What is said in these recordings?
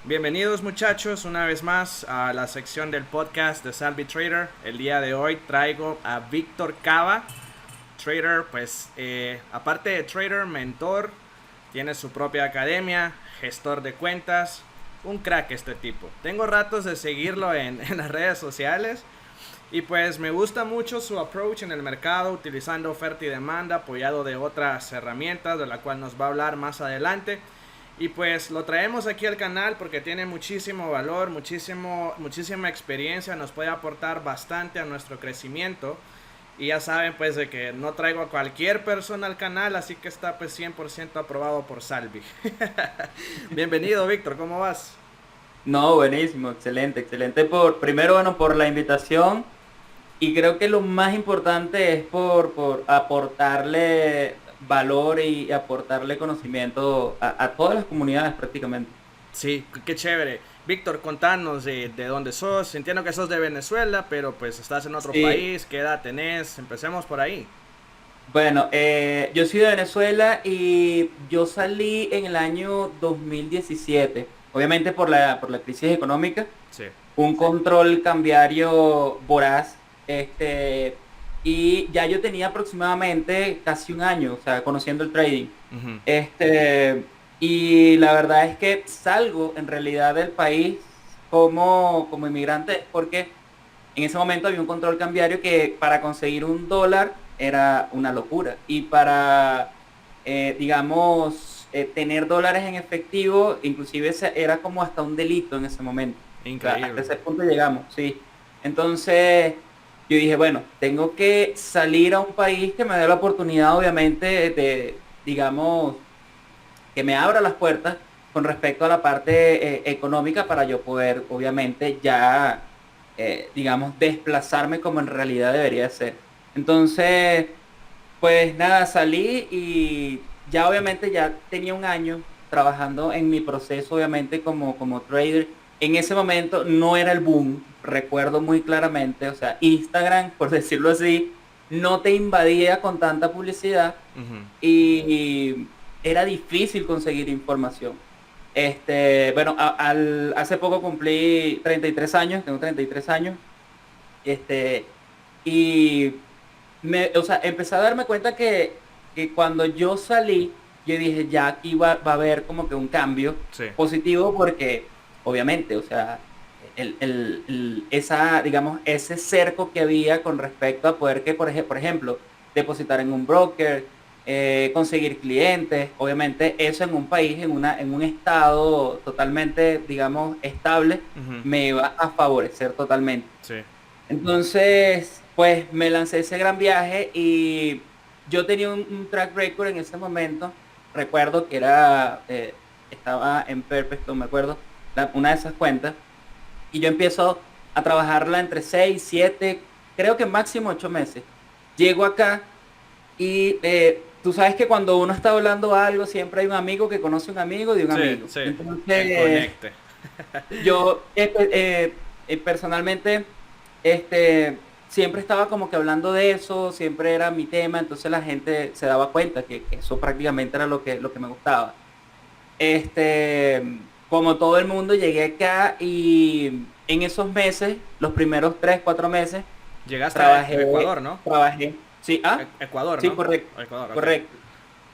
Bienvenidos muchachos una vez más a la sección del podcast de Salvi Trader. El día de hoy traigo a Víctor Cava, trader, pues aparte de trader, mentor, tiene su propia academia, gestor de cuentas, un crack este tipo. Tengo ratos de seguirlo en las redes sociales y pues me gusta mucho su approach en el mercado, utilizando oferta y demanda, apoyado de otras herramientas, de la cual nos va a hablar más adelante. Y pues lo traemos aquí al canal porque tiene muchísimo valor, muchísima experiencia, nos puede aportar bastante a nuestro crecimiento. Y ya saben pues de que no traigo a cualquier persona al canal, así que está pues 100% aprobado por Salvi. Bienvenido Víctor, ¿cómo vas? No, buenísimo, excelente, excelente primero, bueno, por la invitación y creo que lo más importante es por aportarle valor y aportarle conocimiento a todas las comunidades prácticamente. Sí, qué chévere. Víctor, contanos de dónde sos. Entiendo que sos de Venezuela, pero pues estás en otro Sí, país. ¿Qué edad tenés? Empecemos por ahí. bueno, yo soy de Venezuela y yo salí en el año 2017, obviamente por la crisis económica. Sí. Un control cambiario voraz, y ya yo tenía aproximadamente casi un año, o sea, conociendo el trading. Ujú. Y la verdad es que salgo en realidad del país como inmigrante porque en ese momento había un control cambiario que para conseguir un dólar era una locura. Y para, digamos, tener dólares en efectivo, inclusive era como hasta un delito en ese momento. O sea, hasta Increíble. ese punto llegamos, sí. Entonces, yo dije, bueno, tengo que salir a un país que me dé la oportunidad, obviamente, digamos, que me abra las puertas con respecto a la parte económica para yo poder, obviamente, ya, digamos, desplazarme como en realidad debería ser. Entonces, pues nada, salí y ya obviamente ya tenía un año trabajando en mi proceso, obviamente, como trader. En ese momento no era el boom, recuerdo muy claramente, o sea, Instagram, por decirlo así, no te invadía con tanta publicidad Ujú. y era difícil conseguir información. Bueno, hace poco cumplí 33 años, tengo 33 años, este, y o sea, empecé a darme cuenta que cuando yo salí, yo dije, ya aquí va a haber como que un cambio Sí. positivo porque, obviamente, o sea, digamos, ese cerco que había con respecto a poder que, por ejemplo, depositar en un broker, conseguir clientes, obviamente eso en un país, en un estado totalmente, digamos, estable, Ujú. me iba a favorecer totalmente. Sí. Entonces, pues me lancé ese gran viaje y yo tenía un track record en ese momento. Recuerdo que estaba en Perpetual, me acuerdo, una de esas cuentas. Y yo empiezo a trabajarla entre 6 7 creo que máximo 8 meses. Llego acá y tú sabes que cuando uno está hablando algo, siempre hay un amigo que conoce un amigo de un Sí, amigo. sí. El Entonces, conecte. yo personalmente, siempre estaba como que hablando de eso, siempre era mi tema, entonces la gente se daba cuenta que eso prácticamente era lo que me gustaba. Como todo el mundo, llegué acá y en esos meses, los primeros 3 4 meses, Llegaste a trabajé, Ecuador, ¿no? trabajé, sí, Ecuador, sí, ¿no? correcto, Ecuador, ok. correcto.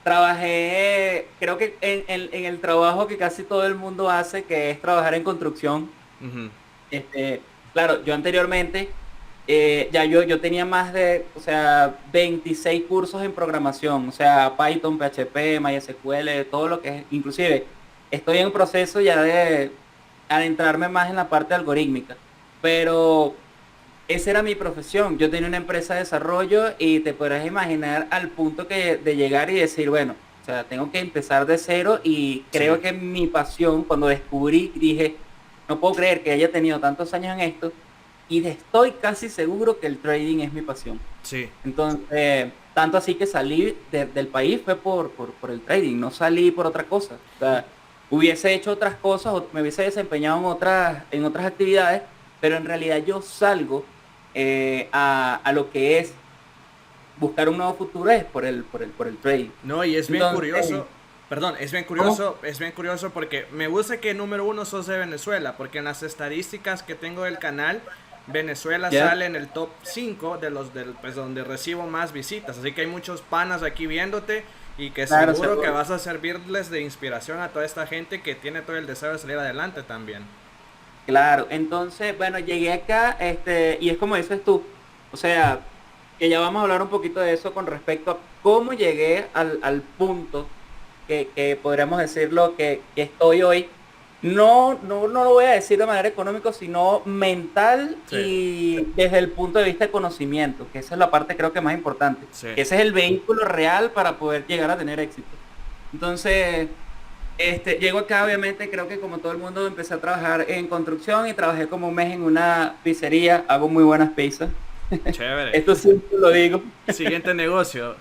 Trabajé, creo que en el trabajo que casi todo el mundo hace, que es trabajar en construcción. Ujú. Claro, yo anteriormente, ya yo tenía más de, o sea, 26 cursos en programación, o sea, Python, PHP, MySQL, todo lo que es, inclusive, estoy en un proceso ya de adentrarme más en la parte algorítmica, pero esa era mi profesión. Yo tenía una empresa de desarrollo y te podrás imaginar al punto que de llegar y decir, bueno, o sea, tengo que empezar de cero y Sí, creo que mi pasión, cuando descubrí, dije, no puedo creer que haya tenido tantos años en esto y estoy casi seguro que el trading es mi pasión. sí. Entonces, tanto así que salí del país fue por el trading, no salí por otra cosa. O Y- sea, hubiese hecho otras cosas o me hubiese desempeñado en otras actividades, pero en realidad yo salgo a lo que es buscar un nuevo futuro es por el trading. No, y es bien Entonces, curioso. Perdón, ¿Cómo? es bien curioso porque me gusta que número uno sos de Venezuela, porque en las estadísticas que tengo del canal, Venezuela ¿Ya? sale en el top 5 de los del, pues, donde recibo más visitas. Así que hay muchos panas aquí viéndote y que Claro, seguro que seguro. vas a servirles de inspiración a toda esta gente que tiene todo el deseo de salir adelante también. Claro, entonces, bueno, llegué acá, y es como dices tú, o sea, que ya vamos a hablar un poquito de eso con respecto a cómo llegué al punto que podríamos decirlo que estoy hoy. No lo voy a decir de manera económica, sino mental Sí, y desde el punto de vista de conocimiento, que esa es la parte creo que más importante, sí. que ese es el vehículo real para poder llegar a tener éxito. Entonces, llego acá, obviamente, creo que como todo el mundo empecé a trabajar en construcción y trabajé como un mes en una pizzería, hago muy buenas pizzas. Chévere. Esto siempre lo digo. Siguiente negocio.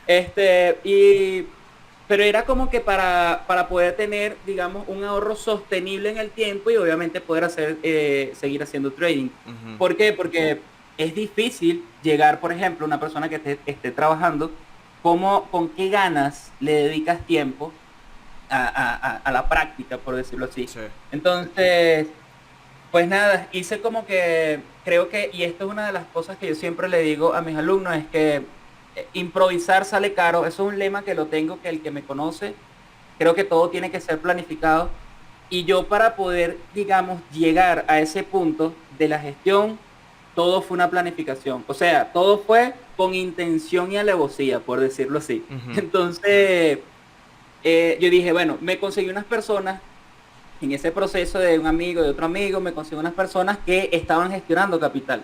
Este, y, pero era como que para poder tener, digamos, un ahorro sostenible en el tiempo y obviamente poder seguir haciendo trading. Ujú. ¿Por qué? Porque es difícil llegar, por ejemplo, una persona que esté trabajando, con qué ganas le dedicas tiempo a la práctica, por decirlo así. Sí. Entonces, pues nada, hice como que, creo que, y esto es una de las cosas que yo siempre le digo a mis alumnos, es que improvisar sale caro. Eso es un lema que lo tengo, que el que me conoce, creo que todo tiene que ser planificado. Y yo para poder, digamos, llegar a ese punto de la gestión, todo fue una planificación. O sea, todo fue con intención y alevosía, por decirlo así. Ujú. Entonces, yo dije, bueno, me conseguí unas personas en ese proceso de un amigo, de otro amigo, me conseguí unas personas que estaban gestionando capital.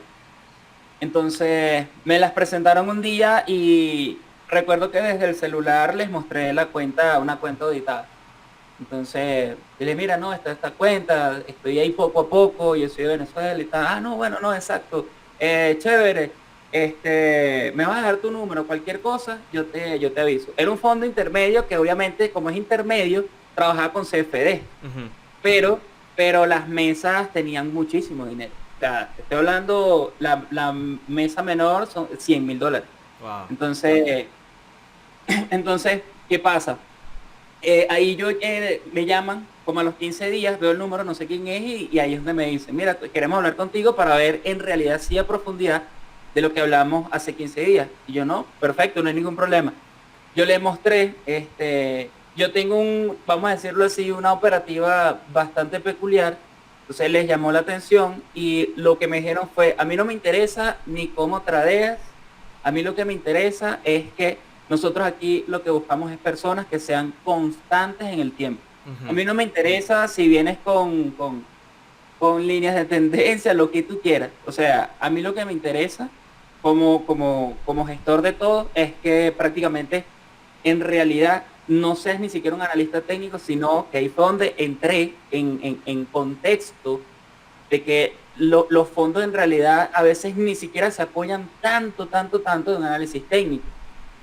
Entonces me las presentaron un día y recuerdo que desde el celular les mostré una cuenta auditada. Entonces, dile, mira, no, esta cuenta, estoy ahí poco a poco, yo soy de Venezuela y tal. Ah, no, bueno, no, exacto. Chévere. Me vas a dejar tu número, cualquier cosa, yo te aviso. Era un fondo intermedio que obviamente, como es intermedio, trabajaba con CFD, Ujú. pero las mesas tenían muchísimo dinero. O sea, te estoy hablando, la mesa menor son $100.000. Wow. Entonces, entonces, ¿qué pasa? Ahí me llaman como a los 15 días, veo el número, no sé quién es, y ahí es donde me dicen, mira, queremos hablar contigo para ver en realidad sí a profundidad de lo que hablamos hace 15 días. Y yo, no, perfecto, no hay ningún problema. Yo le mostré, yo tengo vamos a decirlo así, una operativa bastante peculiar. Entonces les llamó la atención y lo que me dijeron fue, a mí no me interesa ni cómo tradeas, a mí lo que me interesa es que nosotros aquí lo que buscamos es personas que sean constantes en el tiempo. A Ujú. mí no me interesa si vienes con líneas de tendencia, lo que tú quieras. O sea, a mí lo que me interesa como gestor de todo es que prácticamente en realidad no seas ni siquiera un analista técnico, sino que ahí fue donde entré en contexto de que los fondos en realidad a veces ni siquiera se apoyan tanto de un análisis técnico,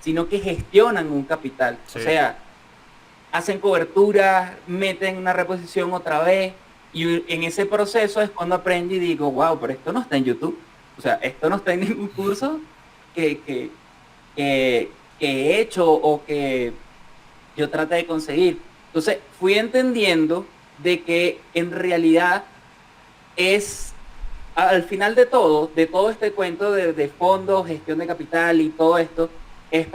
sino que gestionan un capital. O Sí. sea, hacen cobertura, meten una reposición otra vez, y en ese proceso es cuando aprendo y digo, wow, pero esto no está en YouTube. O sea, esto no está en ningún curso que, que, que he hecho o que yo trate de conseguir. Entonces, fui entendiendo de que en realidad es, al final de todo este cuento de fondos, gestión de capital y todo esto, es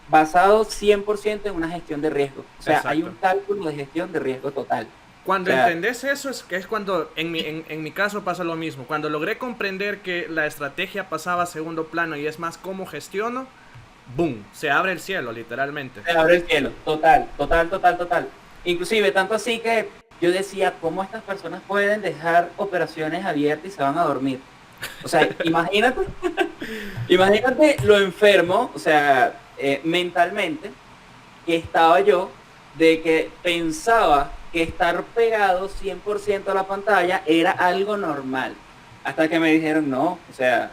basado 100% en una gestión de riesgo. O sea, hay Exacto. un cálculo de gestión de riesgo total. O Cuando sea, entendés eso es que es cuando en mi caso pasa lo mismo. Cuando logré comprender que la estrategia pasaba a segundo plano y es más cómo gestiono, boom, se abre el cielo literalmente. se abre el cielo, total. Inclusive, tanto así que yo decía, ¿cómo estas personas pueden dejar operaciones abiertas y se van a dormir? O sea, imagínate lo enfermo, o sea, mentalmente, que estaba yo, de que pensaba que estar pegado 100% a la pantalla era algo normal. Hasta que me dijeron, no, o sea,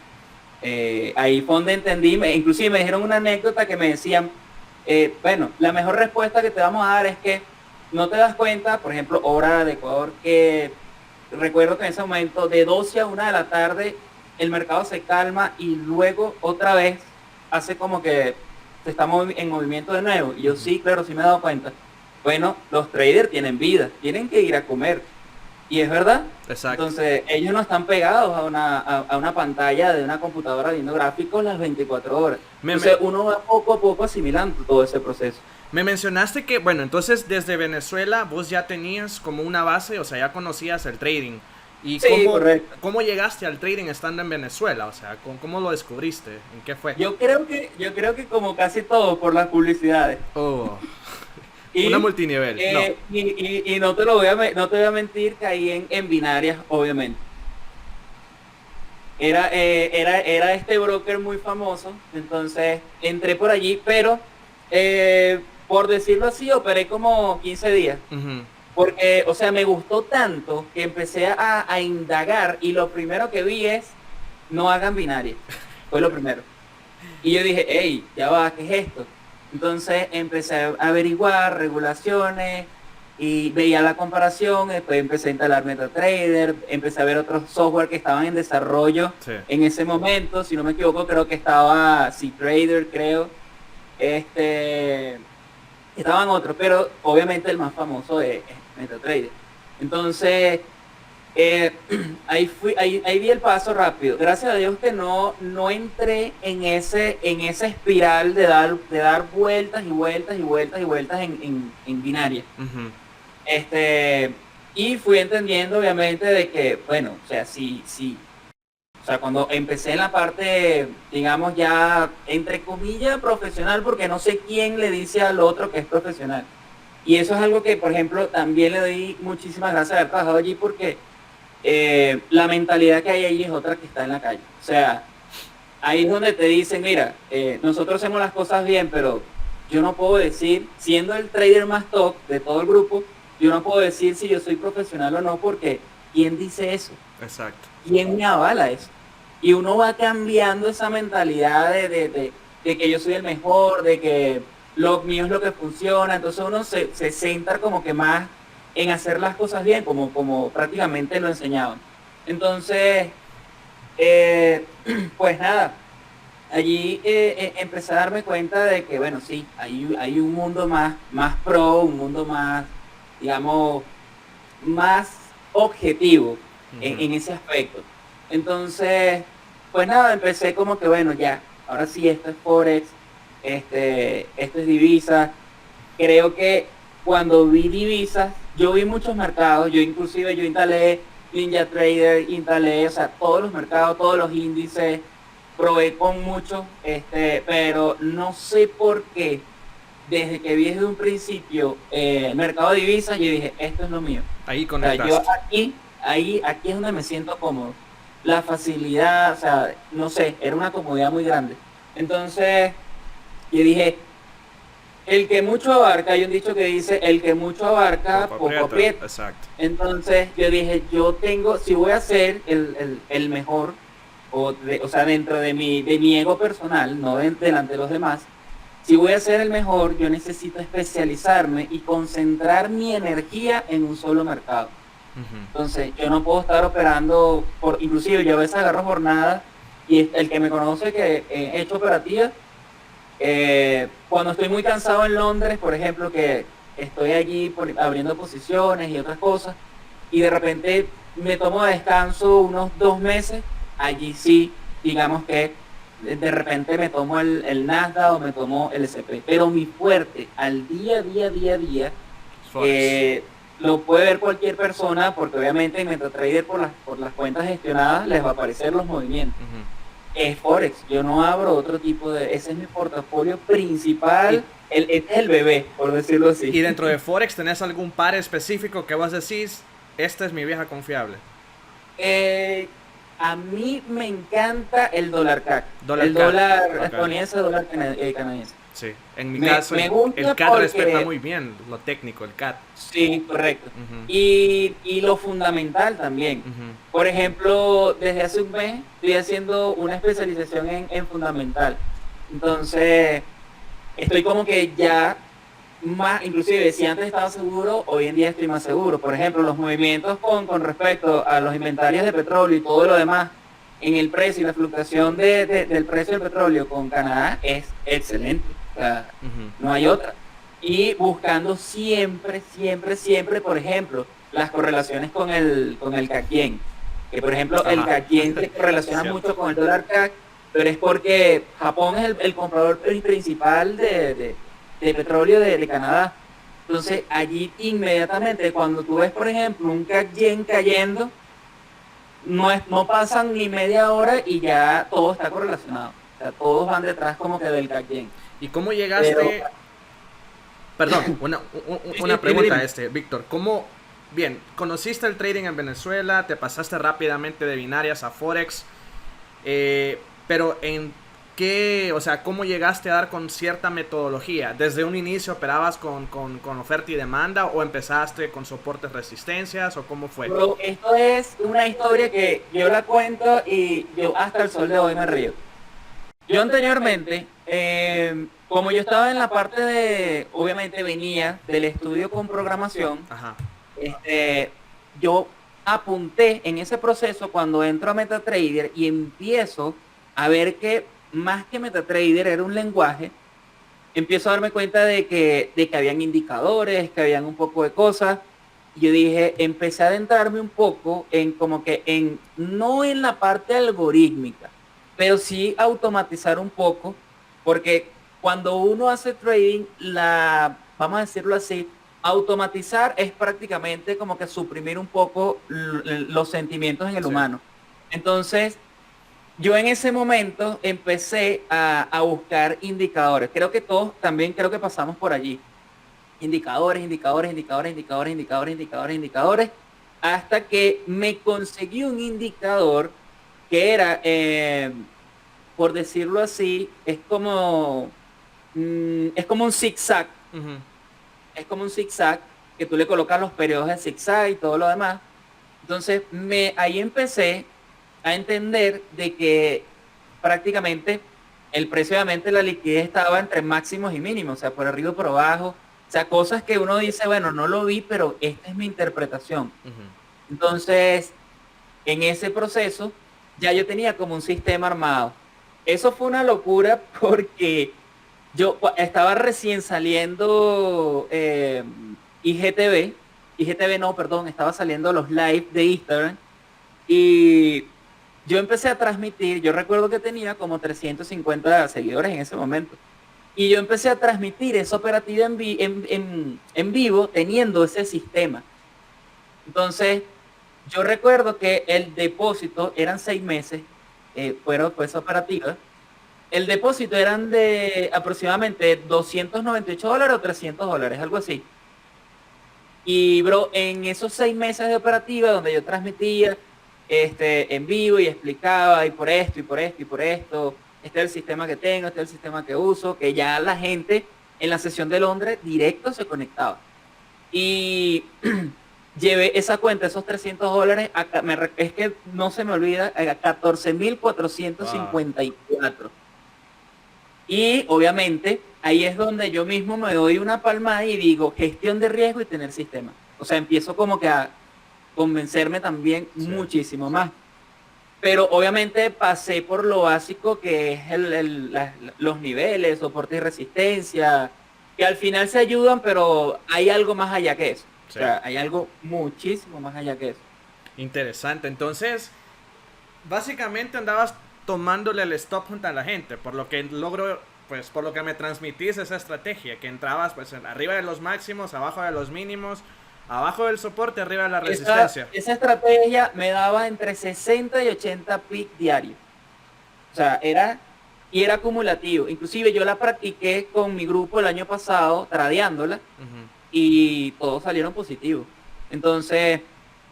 ahí fue donde entendí, inclusive me dijeron una anécdota que me decían, bueno, la mejor respuesta que te vamos a dar es que no te das cuenta, por ejemplo, hora de Ecuador, que recuerdo que en ese momento de 12 a 1 de la tarde el mercado se calma y luego otra vez hace como que se está en movimiento de nuevo. Y yo sí, claro, sí me he dado cuenta. Bueno, los traders tienen vida, tienen que ir a comer. Y es verdad. Exacto. Entonces, ellos no están pegados a una pantalla de una computadora viendo gráficos las 24 horas. Entonces, uno va poco a poco asimilando todo ese proceso. Me mencionaste que, bueno, entonces desde Venezuela vos ya tenías como una base, o sea, ya conocías el trading. ¿Y Sí, correcto. cómo llegaste al trading estando en Venezuela? O sea, ¿cómo lo descubriste? ¿En qué fue? Yo creo que como casi todo por las publicidades. Oh, Y, una multinivel. No. y no te lo no te voy a mentir, caí en binarias, obviamente. Era este broker muy famoso, entonces entré por allí, pero por decirlo así, operé como 15 días. Ujú. Porque, o sea, me gustó tanto que empecé a indagar y lo primero que vi es, no hagan binaria. Fue lo primero. Y yo dije, hey, ya va, ¿qué es esto? Entonces empecé a averiguar regulaciones y veía la comparación, después empecé a instalar MetaTrader, empecé a ver otros software que estaban en desarrollo Sí. en ese momento, si no me equivoco, creo que estaba C-Trader, creo. Estaban otros, pero obviamente el más famoso es MetaTrader. Entonces, ahí vi el paso rápido. Gracias a Dios que no entré en esa espiral de dar vueltas y vueltas y vueltas y vueltas en binaria. Ujú. Y fui entendiendo obviamente de que, bueno, o sea, sí. O sea, cuando empecé en la parte, digamos ya, entre comillas, profesional, porque no sé quién le dice al otro que es profesional. Y eso es algo que, por ejemplo, también le doy muchísimas gracias de haber trabajado allí porque la mentalidad que hay allí es otra que está en la calle. O sea, ahí es donde te dicen, mira, nosotros hacemos las cosas bien, pero yo no puedo decir, siendo el trader más top de todo el grupo, yo no puedo decir si yo soy profesional o no, porque ¿quién dice eso? Exacto. ¿Quién me avala eso? Y uno va cambiando esa mentalidad de que yo soy el mejor, de que lo mío es lo que funciona, entonces uno se centra como que más en hacer las cosas bien, como prácticamente lo enseñaban. Entonces, pues nada, allí empecé a darme cuenta de que, bueno, sí, hay un mundo más pro, un mundo más, digamos, más objetivo en ese aspecto. Entonces, pues nada, empecé como que, bueno, ya, ahora sí, esto es Forex, esto es divisa. Creo que cuando vi divisas, yo vi muchos mercados, yo instalé NinjaTrader, instalé, o sea, todos los mercados, todos los índices, probé con muchos, pero no sé por qué, desde que vi desde un principio el mercado de divisas, yo dije, esto es lo mío. Ahí O sea, conectaste. yo aquí es donde me siento cómodo. La facilidad, o sea, no sé, era una comodidad muy grande. Entonces, yo dije, el que mucho abarca, hay un dicho que dice, el que mucho abarca, poco aprieta. Exacto. Entonces, yo dije, si voy a ser el mejor, o sea, dentro de mi ego personal, no delante de los demás, si voy a ser el mejor, yo necesito especializarme y concentrar mi energía en un solo mercado. Ujú. Entonces, yo no puedo estar operando, inclusive yo a veces agarro jornadas y el que me conoce que he hecho operativas, cuando estoy muy cansado en Londres, por ejemplo, que estoy allí abriendo posiciones y otras cosas, y de repente me tomo de descanso unos 2 meses, allí sí, digamos que de repente me tomo el Nasdaq o me tomo el S&P, pero mi fuerte al día, Forex. lo puede ver cualquier persona, porque obviamente en MetaTrader por las cuentas gestionadas les va a aparecer los movimientos. Ujú. Es Forex, yo no abro otro tipo ese es mi portafolio principal, este es el bebé, por decirlo así. Y dentro de Forex, ¿tenés algún par específico que vos decís, esta es mi vieja confiable? A mí me encanta el dólar CAC, el CAD. dólar Ok. estadounidense, dólar canadiense. Sí. En mi Me caso, gusta el CAD porque- respeta muy bien lo técnico, el CAD. Sí, correcto. Ujú. Y lo fundamental también. Ujú. Por ejemplo, desde hace un mes estoy haciendo una especialización en fundamental. Entonces, estoy como que ya más, inclusive si antes estaba seguro, hoy en día estoy más seguro. Por ejemplo, los movimientos con respecto a los inventarios de petróleo y todo lo demás en el precio y la fluctuación del precio del petróleo con Canadá es excelente. O sea, Ujú. no hay otra. Y buscando siempre, siempre, siempre, por ejemplo, las correlaciones con el CAC yen. Que por ejemplo, el Ajá. CAC yen se correlaciona Cierto. mucho con el dólar CAC, pero es porque Japón es el comprador principal de petróleo de Canadá. Entonces, allí inmediatamente, cuando tú ves, por ejemplo, un CAC yen cayendo, no pasan ni media hora y ya todo está correlacionado. O sea, todos van detrás como que del CAC yen. ¿Y cómo Pero, llegaste? Perdón, sí, sí, una dime, pregunta dime. Víctor. ¿Cómo, bien, conociste el trading en Venezuela, te pasaste rápidamente de binarias a Forex, pero en qué, o sea, cómo llegaste a dar con cierta metodología? ¿Desde un inicio operabas con oferta y demanda o empezaste con soportes, resistencias o cómo fue? Bro, esto es una historia que yo la cuento y yo hasta el sol de hoy me río. Yo anteriormente, como yo estaba en la parte de, obviamente venía del estudio con programación, Ajá. yo apunté en ese proceso cuando entro a MetaTrader y empiezo a ver que más que MetaTrader era un lenguaje, empiezo a darme cuenta de que habían indicadores, que habían un poco de cosas. Y yo dije, empecé a adentrarme un poco en como que en, no en la parte algorítmica, pero sí automatizar un poco, porque cuando uno hace trading, vamos a decirlo así, automatizar es prácticamente como que suprimir un poco los sentimientos en el Sí. humano. Entonces, yo en ese momento empecé a buscar indicadores. Creo que todos también creo que pasamos por allí. Indicadores, indicadores, indicadores, indicadores, indicadores, indicadores, indicadores, hasta que me conseguí un indicador que era, por decirlo así, es como un zigzag, Ujú. es como un zigzag que tú le colocas los periodos de zigzag y todo lo demás. Entonces, ahí empecé a entender de que prácticamente el precio, obviamente, la liquidez estaba entre máximos y mínimos, o sea, por arriba y por abajo. O sea, cosas que uno dice, bueno, no lo vi, pero esta es mi interpretación. Ujú. Entonces, en ese proceso, ya yo tenía como un sistema armado. Eso fue una locura porque estaba recién saliendo IGTV no, perdón, estaba saliendo los live de Instagram y yo empecé a transmitir, yo recuerdo que tenía como 350 seguidores en ese momento. Y yo empecé a transmitir esa operativa en vivo teniendo ese sistema. Entonces, yo recuerdo que el depósito eran 6 meses, fue esa operativa. El depósito eran de aproximadamente $298 o $300, algo así. Y, bro, en esos 6 meses de operativa donde yo transmitía en vivo y explicaba y por esto y por esto y por esto, este es el sistema que tengo, este es el sistema que uso, que ya la gente en la sesión de Londres directo se conectaba. Y llevé esa cuenta, esos $300, es que no se me olvida, a Wow. 14.454. Y obviamente ahí es donde yo mismo me doy una palmada y digo gestión de riesgo y tener sistema. O sea, empiezo como que a convencerme también Sí. muchísimo más. Pero obviamente pasé por lo básico que es los niveles, soporte y resistencia, que al final se ayudan, pero hay algo más allá que eso. O Sí. sea, hay algo muchísimo más allá que eso. Interesante. Entonces, básicamente andabas tomándole el stop junto a la gente, por lo que logro, pues por lo que me transmitís esa estrategia, que entrabas pues arriba de los máximos, abajo de los mínimos, abajo del soporte, arriba de la resistencia. Esa estrategia me daba entre 60 y 80 pics diarios. O sea, era acumulativo. Inclusive yo la practiqué con mi grupo el año pasado, tradeándola, Ujú. y todos salieron positivos. Entonces,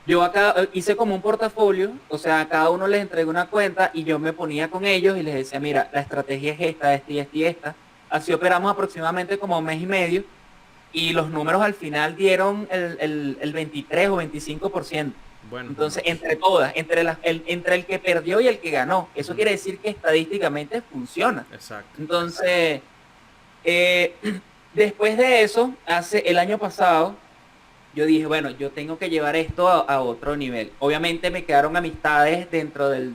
yo acá hice como un portafolio, o sea, a cada uno les entregué una cuenta y yo me ponía con ellos y les decía, mira, la estrategia es esta y esta y esta. Así operamos aproximadamente como un mes y medio y los números al final dieron el 23 o 25%. Buenos Entonces, números. entre todas, entre el que perdió y el que ganó, eso Ujú. quiere decir que estadísticamente funciona. Exacto. Entonces, eh, después de eso, hace el año pasado, yo dije, bueno, yo tengo que llevar esto a otro nivel. Obviamente me quedaron amistades dentro del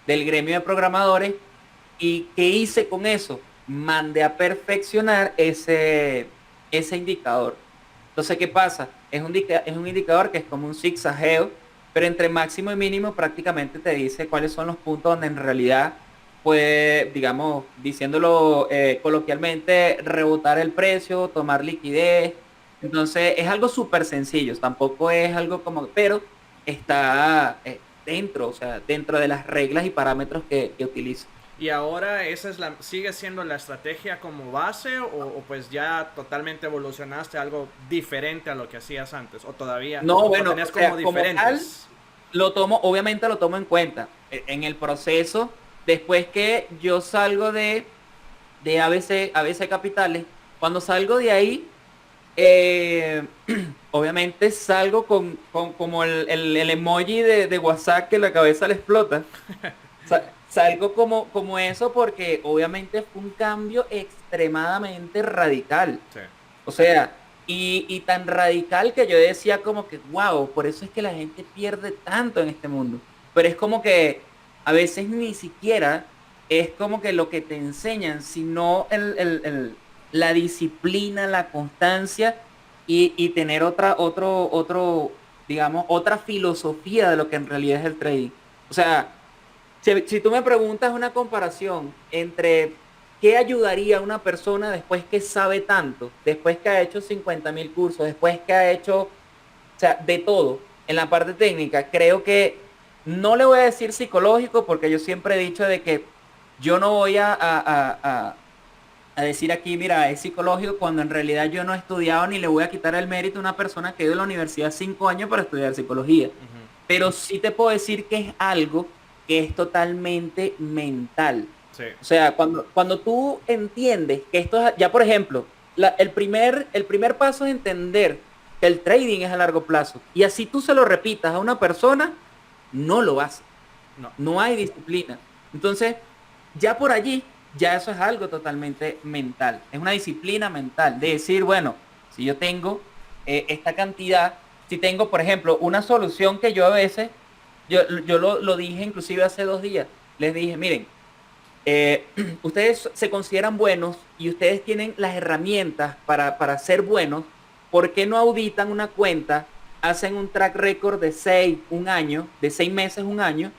gremio de programadores. ¿Y qué hice con eso? mandé a perfeccionar ese indicador. Entonces, ¿qué pasa? Es un indicador que es como un zigzagueo, pero entre máximo y mínimo prácticamente te dice cuáles son los puntos donde en realidad puede, digamos, diciéndolo coloquialmente, rebotar el precio, tomar liquidez. Entonces, es algo súper sencillo, tampoco es algo como, pero está dentro, o sea, dentro de las reglas y parámetros que utiliza. Y ahora esa es sigue siendo la estrategia como base o pues ya totalmente evolucionaste a algo diferente a lo que hacías antes o todavía No, o bueno, tenías o como sea, como tal, diferentes. obviamente lo tomo en cuenta. En el proceso, después que yo salgo de ABC Capitales, cuando salgo de ahí, eh, obviamente salgo con como el emoji de WhatsApp que la cabeza le explota. Salgo como eso porque obviamente fue un cambio extremadamente radical. Sí. O sea, y tan radical que yo decía como que, wow, por eso es que la gente pierde tanto en este mundo. Pero es como que a veces ni siquiera es como que lo que te enseñan, sino la disciplina, la constancia y tener digamos, otra filosofía de lo que en realidad es el trading. O sea, si tú me preguntas una comparación entre qué ayudaría a una persona después que sabe tanto, después que ha hecho 50.000 cursos, después que ha hecho, o sea, de todo en la parte técnica, creo que no le voy a decir psicológico porque yo siempre he dicho de que yo no voy a decir aquí, mira, es psicológico cuando en realidad yo no he estudiado ni le voy a quitar el mérito a una persona que ha ido a la universidad 5 años para estudiar psicología. Ujú. Pero sí te puedo decir que es algo que es totalmente mental. Sí. O sea, cuando tú entiendes que esto es, ya por ejemplo, el primer paso es entender que el trading es a largo plazo. Y así tú se lo repitas a una persona, no lo hace. No. No hay disciplina. Entonces, ya por allí, ya eso es algo totalmente mental. Es una disciplina mental de decir, bueno, si yo tengo esta cantidad, si tengo, por ejemplo, una solución que yo a veces, yo lo dije inclusive hace 2 días, les dije, miren, ustedes se consideran buenos y ustedes tienen las herramientas para ser buenos, ¿por qué no auditan una cuenta, hacen un track record de 6 un año, de 6 meses, un año,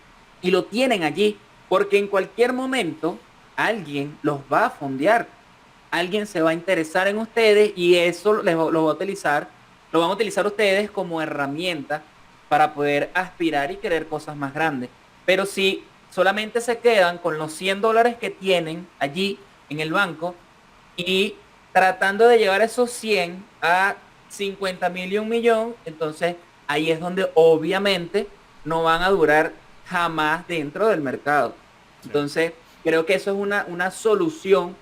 y lo tienen allí? Porque en cualquier momento alguien los va a fondear, alguien se va a interesar en ustedes y eso lo va a utilizar, lo van a utilizar ustedes como herramienta para poder aspirar y querer cosas más grandes. Pero si solamente se quedan con los $100 que tienen allí en el banco y tratando de llevar esos 100 a 50.000 y 1 millón, entonces ahí es donde obviamente no van a durar jamás dentro del mercado. Sí. Entonces, creo que eso es una solución,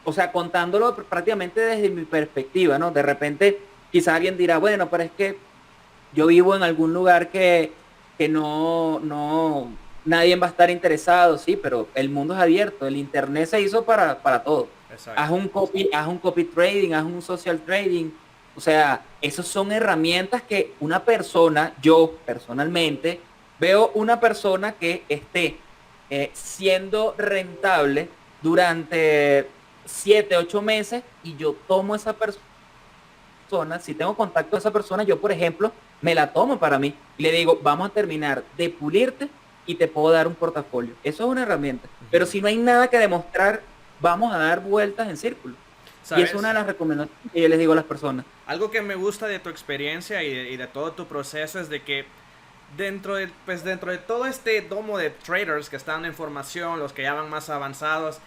o sea, contándolo prácticamente desde mi perspectiva, ¿no? De repente, quizás alguien dirá, bueno, pero es que yo vivo en algún lugar que nadie va a estar interesado, sí, pero el mundo es abierto, el internet se hizo para todo. Exacto. Haz un copy trading, haz un social trading. O sea, esas son herramientas que una persona, yo personalmente, veo una persona que esté siendo rentable durante 7, 8 meses y yo tomo esa persona, si tengo contacto con esa persona, yo por ejemplo, me la tomo para mí y le digo, vamos a terminar de pulirte y te puedo dar un portafolio. Eso es una herramienta. Pero Ujú. si no hay nada que demostrar, vamos a dar vueltas en círculo. Y es una de ¿Sabes? las recomendaciones que yo les digo a las personas. Algo que me gusta de tu experiencia y de todo tu proceso es de que dentro de todo este domo de traders que están en formación, los que ya van más avanzados,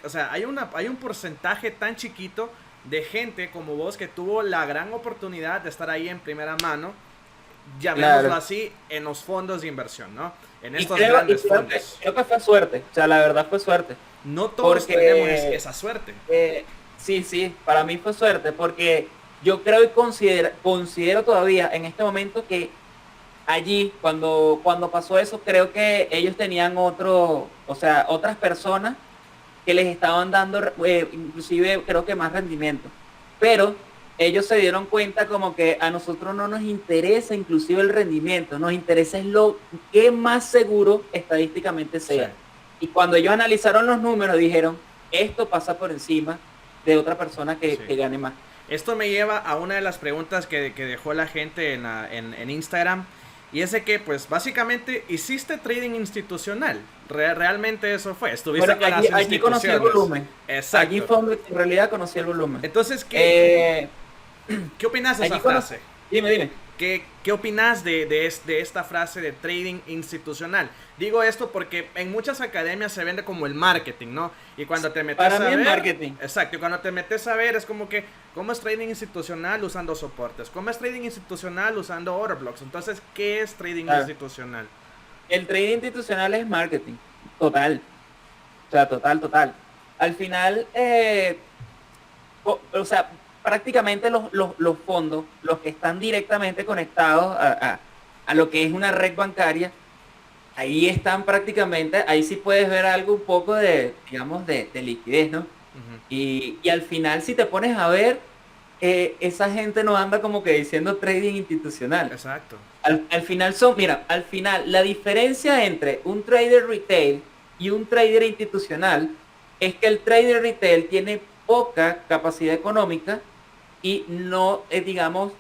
o sea, hay un porcentaje tan chiquito de gente como vos que tuvo la gran oportunidad de estar ahí en primera mano, llamémoslo Claro. así, en los fondos de inversión, ¿no? En Y estos creo, y grandes creo que, fondos. creo que fue suerte. O sea, la verdad fue suerte. No todos tenemos Porque esa suerte. sí, sí, para mí fue suerte. Porque yo creo y considero todavía en este momento que allí, cuando pasó eso, creo que ellos tenían o sea, otras personas que les estaban dando, inclusive creo que más rendimiento. Pero ellos se dieron cuenta como que a nosotros no nos interesa inclusive el rendimiento, nos interesa es lo que más seguro estadísticamente Sí. sea. Y cuando ellos analizaron los números, dijeron, esto pasa por encima de otra persona Sí. que gane más. Esto me lleva a una de las preguntas que dejó la gente en Instagram. Y es de que, pues, básicamente hiciste trading institucional. Realmente eso fue. Bueno, Estuviste con las allí conocí el instituciones. volumen. Allí Exacto. fue donde en realidad conocí el volumen. Entonces, Eh, qué opinas de esa allí conocí. frase? Dime. ¿Qué opinas de esta frase de trading institucional? Digo esto porque en muchas academias se vende como el marketing, ¿no? Y cuando te metes Para a mí es ver... marketing. Exacto, y cuando te metes a ver es como que, ¿cómo es trading institucional usando soportes? ¿Cómo es trading institucional usando order blocks? Entonces, ¿qué es trading Claro. institucional? El trading institucional es marketing. Total. O sea, total. Al final, o sea, prácticamente los fondos, los que están directamente conectados a lo que es una red bancaria, ahí están prácticamente, ahí sí puedes ver algo un poco de, digamos, de liquidez, ¿no? Ujú. Y al final, si te pones a ver, esa gente no anda como que diciendo trading institucional. Exacto. Al final mira, al final la diferencia entre un trader retail y un trader institucional es que el trader retail tiene poca capacidad económica y no, digamos,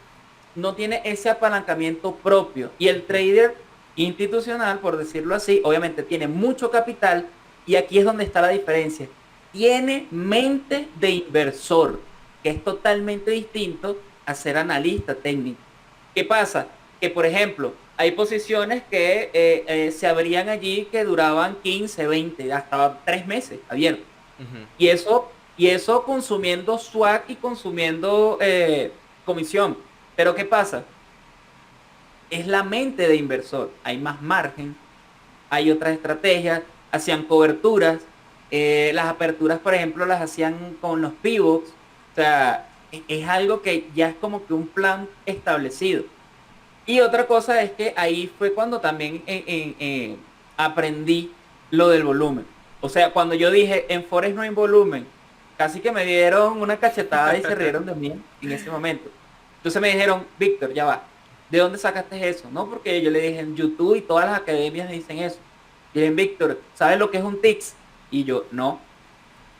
no tiene ese apalancamiento propio. Y el trader institucional, por decirlo así, obviamente tiene mucho capital y aquí es donde está la diferencia. Tiene mente de inversor, que es totalmente distinto a ser analista técnico. ¿Qué pasa? Que, por ejemplo, hay posiciones que se abrían allí que duraban 15, 20, hasta 3 meses abiertos. Ujú. Y eso consumiendo swag y consumiendo comisión. Pero ¿qué pasa? Es la mente de inversor. Hay más margen, hay otras estrategias, hacían coberturas, las aperturas, por ejemplo, las hacían con los pivots. O sea, es algo que ya es como que un plan establecido. Y otra cosa es que ahí fue cuando también aprendí lo del volumen. O sea, cuando yo dije, en Forex no hay volumen, casi que me dieron una cachetada y se rieron de mí en ese momento. Entonces me dijeron, Víctor, ya va, ¿de dónde sacaste eso? No, porque yo le dije en YouTube y todas las academias me dicen eso. Y dicen, Víctor, ¿sabes lo que es un TIX? Y yo, no.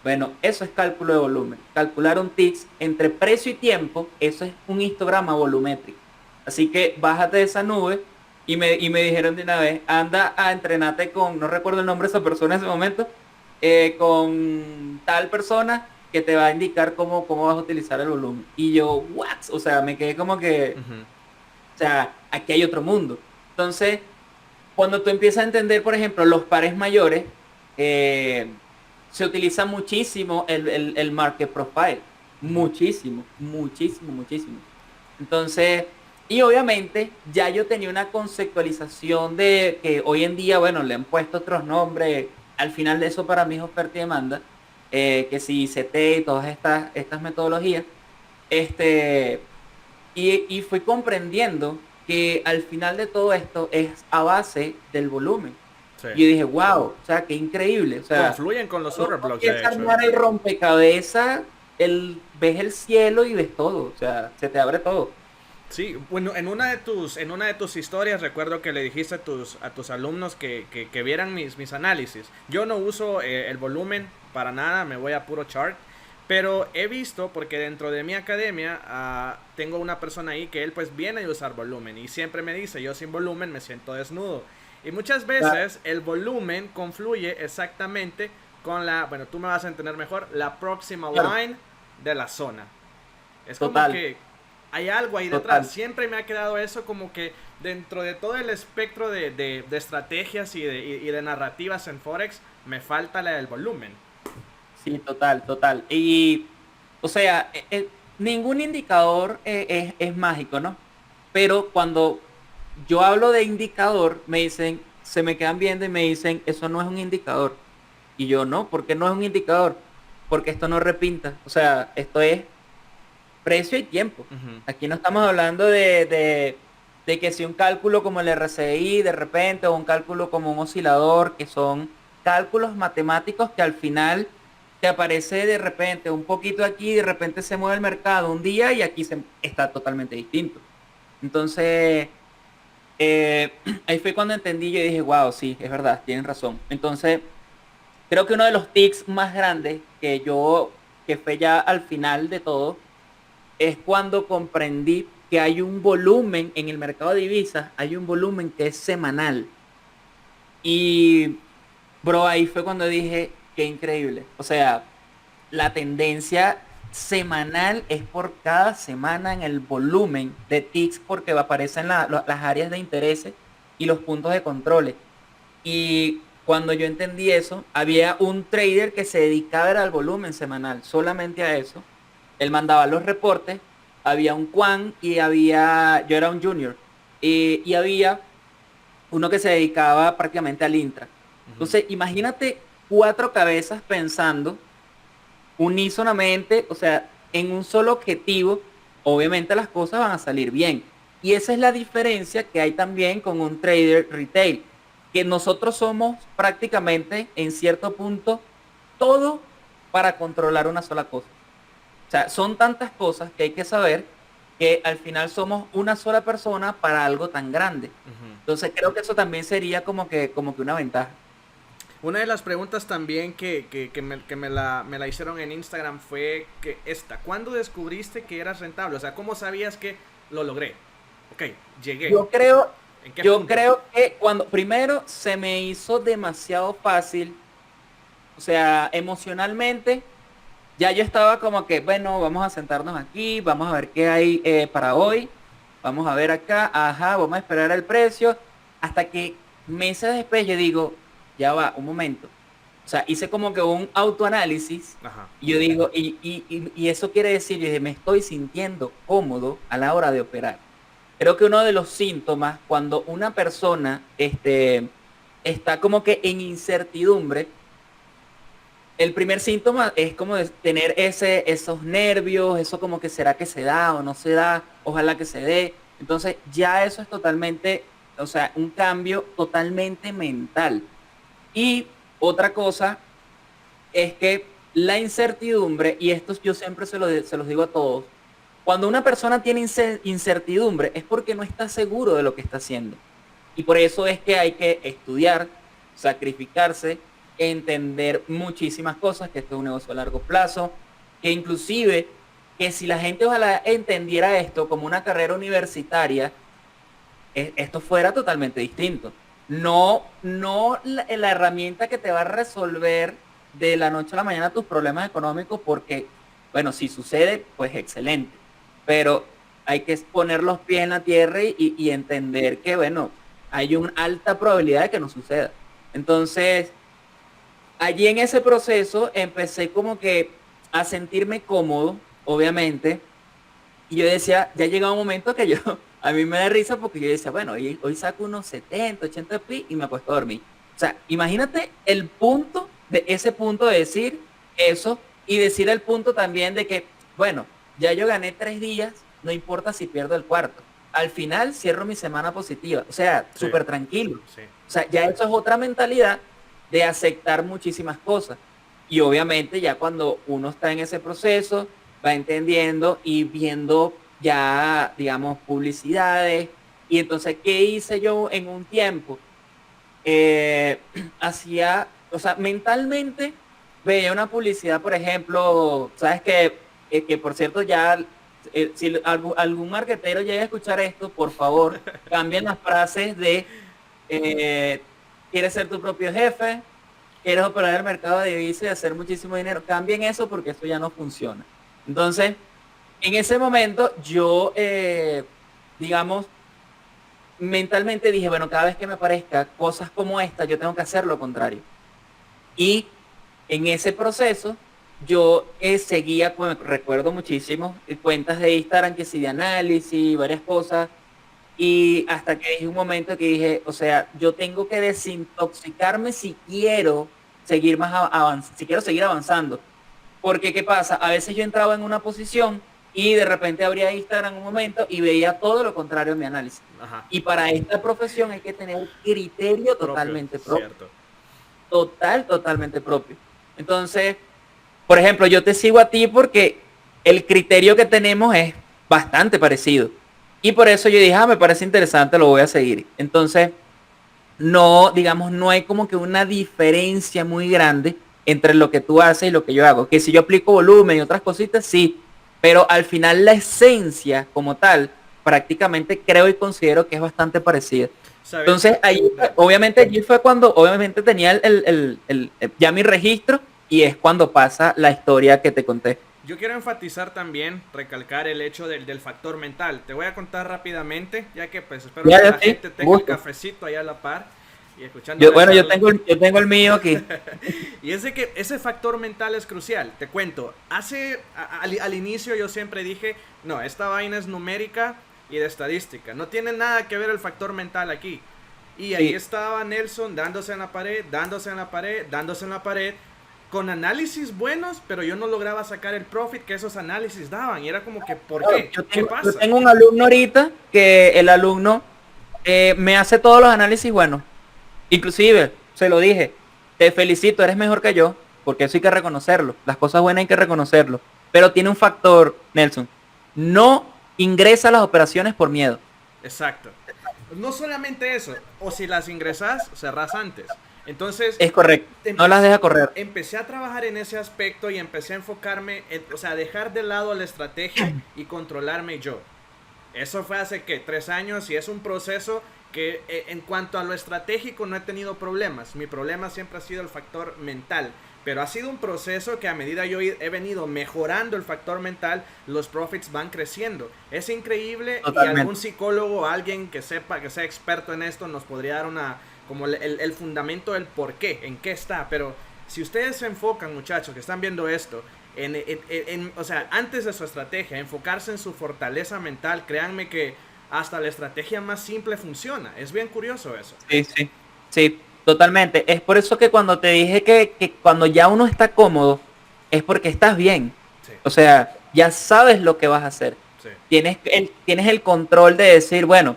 Bueno, eso es cálculo de volumen. Calcular un TIX entre precio y tiempo, eso es un histograma volumétrico. Así que bájate de esa nube y me dijeron de una vez, anda a entrenarte con, no recuerdo el nombre de esa persona en ese momento, con tal persona que te va a indicar cómo vas a utilizar el volumen. Y yo, what? O sea, me quedé como que, Ujú. o sea, aquí hay otro mundo. Entonces, cuando tú empiezas a entender, por ejemplo, los pares mayores, se utiliza muchísimo el market profile. Ujú. Muchísimo. Entonces, y obviamente ya yo tenía una conceptualización de que hoy en día, bueno, le han puesto otros nombres. Al final de eso para mí es oferta y demanda. Que si CT y todas estas metodologías. Este, y fui comprendiendo que al final de todo esto es a base del volumen. Sí. Y yo dije, wow, o sea, qué increíble. O sea, Confluyen con los cuando order uno blocks, de empieza a hecho. armar el rompecabezas, ves el cielo y ves todo. O sea, se te abre todo. Sí, bueno, en una de tus historias recuerdo que le dijiste a tus alumnos que vieran mis análisis. Yo no uso el volumen para nada, me voy a puro chart. Pero he visto, porque dentro de mi academia tengo una persona ahí que él pues viene a usar volumen. Y siempre me dice, yo sin volumen me siento desnudo. Y muchas Claro, veces el volumen confluye exactamente con bueno, tú me vas a entender mejor, la próxima claro, line de la zona. Es como total, que hay algo ahí detrás. total. Siempre me ha quedado eso como que dentro de todo el espectro de estrategias y de narrativas en Forex, me falta la del volumen. Sí, total. Y, o sea, ningún indicador es mágico, ¿no? Pero cuando yo hablo de indicador, me dicen, se me quedan viendo y me dicen, eso no es un indicador. Y yo, no, ¿por qué no es un indicador? Porque esto no repinta. O sea, esto es precio y tiempo. Ujú. Aquí no estamos hablando de que si un cálculo como el RCI de repente o un cálculo como un oscilador, que son cálculos matemáticos que al final te aparece de repente un poquito aquí, de repente se mueve el mercado un día y aquí está totalmente distinto. Entonces, ahí fue cuando entendí, yo dije, wow, sí, es verdad, tienen razón. Entonces, creo que uno de los tics más grandes que fue ya al final de todo, es cuando comprendí que hay un volumen en el mercado de divisas, hay un volumen que es semanal. Y, bro, ahí fue cuando dije, qué increíble. O sea, la tendencia semanal es por cada semana en el volumen de ticks porque aparecen las áreas de interés y los puntos de control. Y cuando yo entendí eso, había un trader que se dedicaba al volumen semanal, solamente a eso. Él mandaba los reportes, había un Quan y yo era un junior, y había uno que se dedicaba prácticamente al intra. Ujú. Entonces, imagínate cuatro cabezas pensando unísonamente, o sea, en un solo objetivo, obviamente las cosas van a salir bien. Y esa es la diferencia que hay también con un trader retail, que nosotros somos prácticamente, en cierto punto, todo para controlar una sola cosa. O sea, son tantas cosas que hay que saber que al final somos una sola persona para algo tan grande. Ujú. Entonces creo que eso también sería como que una ventaja. Una de las preguntas también que me la hicieron en Instagram fue que ¿cuándo descubriste que eras rentable? O sea, ¿cómo sabías que lo logré? Ok, llegué. Yo creo, ¿En qué yo punto? creo que cuando primero se me hizo demasiado fácil, o sea, emocionalmente, ya yo estaba como que, bueno, vamos a sentarnos aquí, vamos a ver qué hay para hoy, vamos a ver acá, ajá, vamos a esperar el precio, hasta que meses después yo digo, ya va, un momento. O sea, hice como que un autoanálisis Ajá. y yo digo, y eso quiere decir, yo dije, me estoy sintiendo cómodo a la hora de operar. Creo que uno de los síntomas cuando una persona está como que en incertidumbre, el primer síntoma es como de tener esos nervios, eso como que será que se da o no se da, ojalá que se dé. Entonces ya eso es totalmente, o sea, un cambio totalmente mental. Y otra cosa es que la incertidumbre, y esto yo siempre se los digo a todos, cuando una persona tiene incertidumbre es porque no está seguro de lo que está haciendo. Y por eso es que hay que estudiar, sacrificarse, entender muchísimas cosas, que esto es un negocio a largo plazo, que inclusive, que si la gente ojalá entendiera esto como una carrera universitaria, esto fuera totalmente distinto. No la herramienta que te va a resolver de la noche a la mañana tus problemas económicos, porque, bueno, si sucede, pues excelente. Pero hay que poner los pies en la tierra y entender que, bueno, hay una alta probabilidad de que no suceda. Entonces, allí en ese proceso empecé como que a sentirme cómodo, obviamente, y yo decía, ya llega un momento que yo, a mí me da risa porque yo decía, bueno, hoy saco unos 70, 80 pi y me acuesto a dormir. O sea, imagínate el punto de ese punto de decir eso y decir el punto también de que, bueno, ya yo gané 3 días, no importa si pierdo el cuarto. Al final cierro mi semana positiva. O sea, Sí, súper tranquilo. sí. O sea, ya eso es otra mentalidad de aceptar muchísimas cosas. Y obviamente ya cuando uno está en ese proceso, va entendiendo y viendo ya, digamos, publicidades. Y entonces, ¿qué hice yo en un tiempo? Hacía, o sea, mentalmente veía una publicidad, por ejemplo, sabes que por cierto ya, si algún marketero llega a escuchar esto, por favor, cambien las frases de eh, quieres ser tu propio jefe, quieres operar el mercado de divisas y hacer muchísimo dinero. Cambien eso porque eso ya no funciona. Entonces, en ese momento yo, digamos, mentalmente dije, bueno, cada vez que me aparezca cosas como esta, yo tengo que hacer lo contrario. Y en ese proceso, yo seguía, pues, recuerdo muchísimo, cuentas de Instagram que sí de análisis, varias cosas, y hasta que dije un momento que dije, o sea, yo tengo que desintoxicarme si quiero seguir si quiero seguir avanzando. Porque, ¿qué pasa? A veces yo entraba en una posición y de repente abría Instagram un momento y veía todo lo contrario a mi análisis. Ajá. Y para esta profesión hay que tener criterio Propio, totalmente propio. cierto. Totalmente propio. Entonces, por ejemplo, yo te sigo a ti porque el criterio que tenemos es bastante parecido. Y por eso yo dije, me parece interesante, lo voy a seguir. Entonces, no, digamos, no hay como que una diferencia muy grande entre lo que tú haces y lo que yo hago. Que si yo aplico volumen y otras cositas, sí, pero al final la esencia como tal, prácticamente creo y considero que es bastante parecida. ¿Sabes? Entonces, ahí, obviamente, allí fue cuando, obviamente, tenía ya mi registro y es cuando pasa la historia que te conté. Yo quiero enfatizar también, recalcar el hecho del factor mental. Te voy a contar rápidamente, ya que pues espero Ya, que la ya, sí, gente con tenga el gusto. cafecito allá a la par y escuchando Yo, la bueno, charla. yo tengo el mío aquí. Y es de que ese factor mental es crucial. Te cuento, al inicio yo siempre dije, no, esta vaina es numérica y de estadística. No tiene nada que ver el factor mental aquí. Y ahí Sí, estaba Nelson dándose en la pared, dándose en la pared, dándose en la pared, con análisis buenos, pero yo no lograba sacar el profit que esos análisis daban. Y era como que, ¿por claro, qué? ¿Qué yo pasa? tengo un alumno ahorita que el alumno me hace todos los análisis buenos. Inclusive, se lo dije, te felicito, eres mejor que yo, porque eso hay que reconocerlo. Las cosas buenas hay que reconocerlo. Pero tiene un factor, Nelson. No ingresa a las operaciones por miedo. Exacto. No solamente eso, o si las ingresas, cerrás antes. Entonces, Es correcto. No las empecé, deja correr. empecé a trabajar en ese aspecto y empecé a enfocarme, o sea, dejar de lado la estrategia y controlarme yo. Eso fue hace que 3 años y es un proceso que en cuanto a lo estratégico no he tenido problemas. Mi problema siempre ha sido el factor mental. Pero ha sido un proceso que a medida yo he venido mejorando el factor mental, los profits van creciendo. Es increíble y algún Totalmente. psicólogo o alguien que sepa, que sea experto en esto, nos podría dar como el fundamento del por qué, en qué está. Pero si ustedes se enfocan, muchachos, que están viendo esto, o sea, antes de su estrategia, enfocarse en su fortaleza mental, créanme que hasta la estrategia más simple funciona. Es bien curioso eso. Sí, sí. Sí, totalmente. Es por eso que cuando te dije que cuando ya uno está cómodo, es porque estás bien. Sí, O sea, ya sabes lo que vas a hacer. sí. Tienes el control de decir, bueno,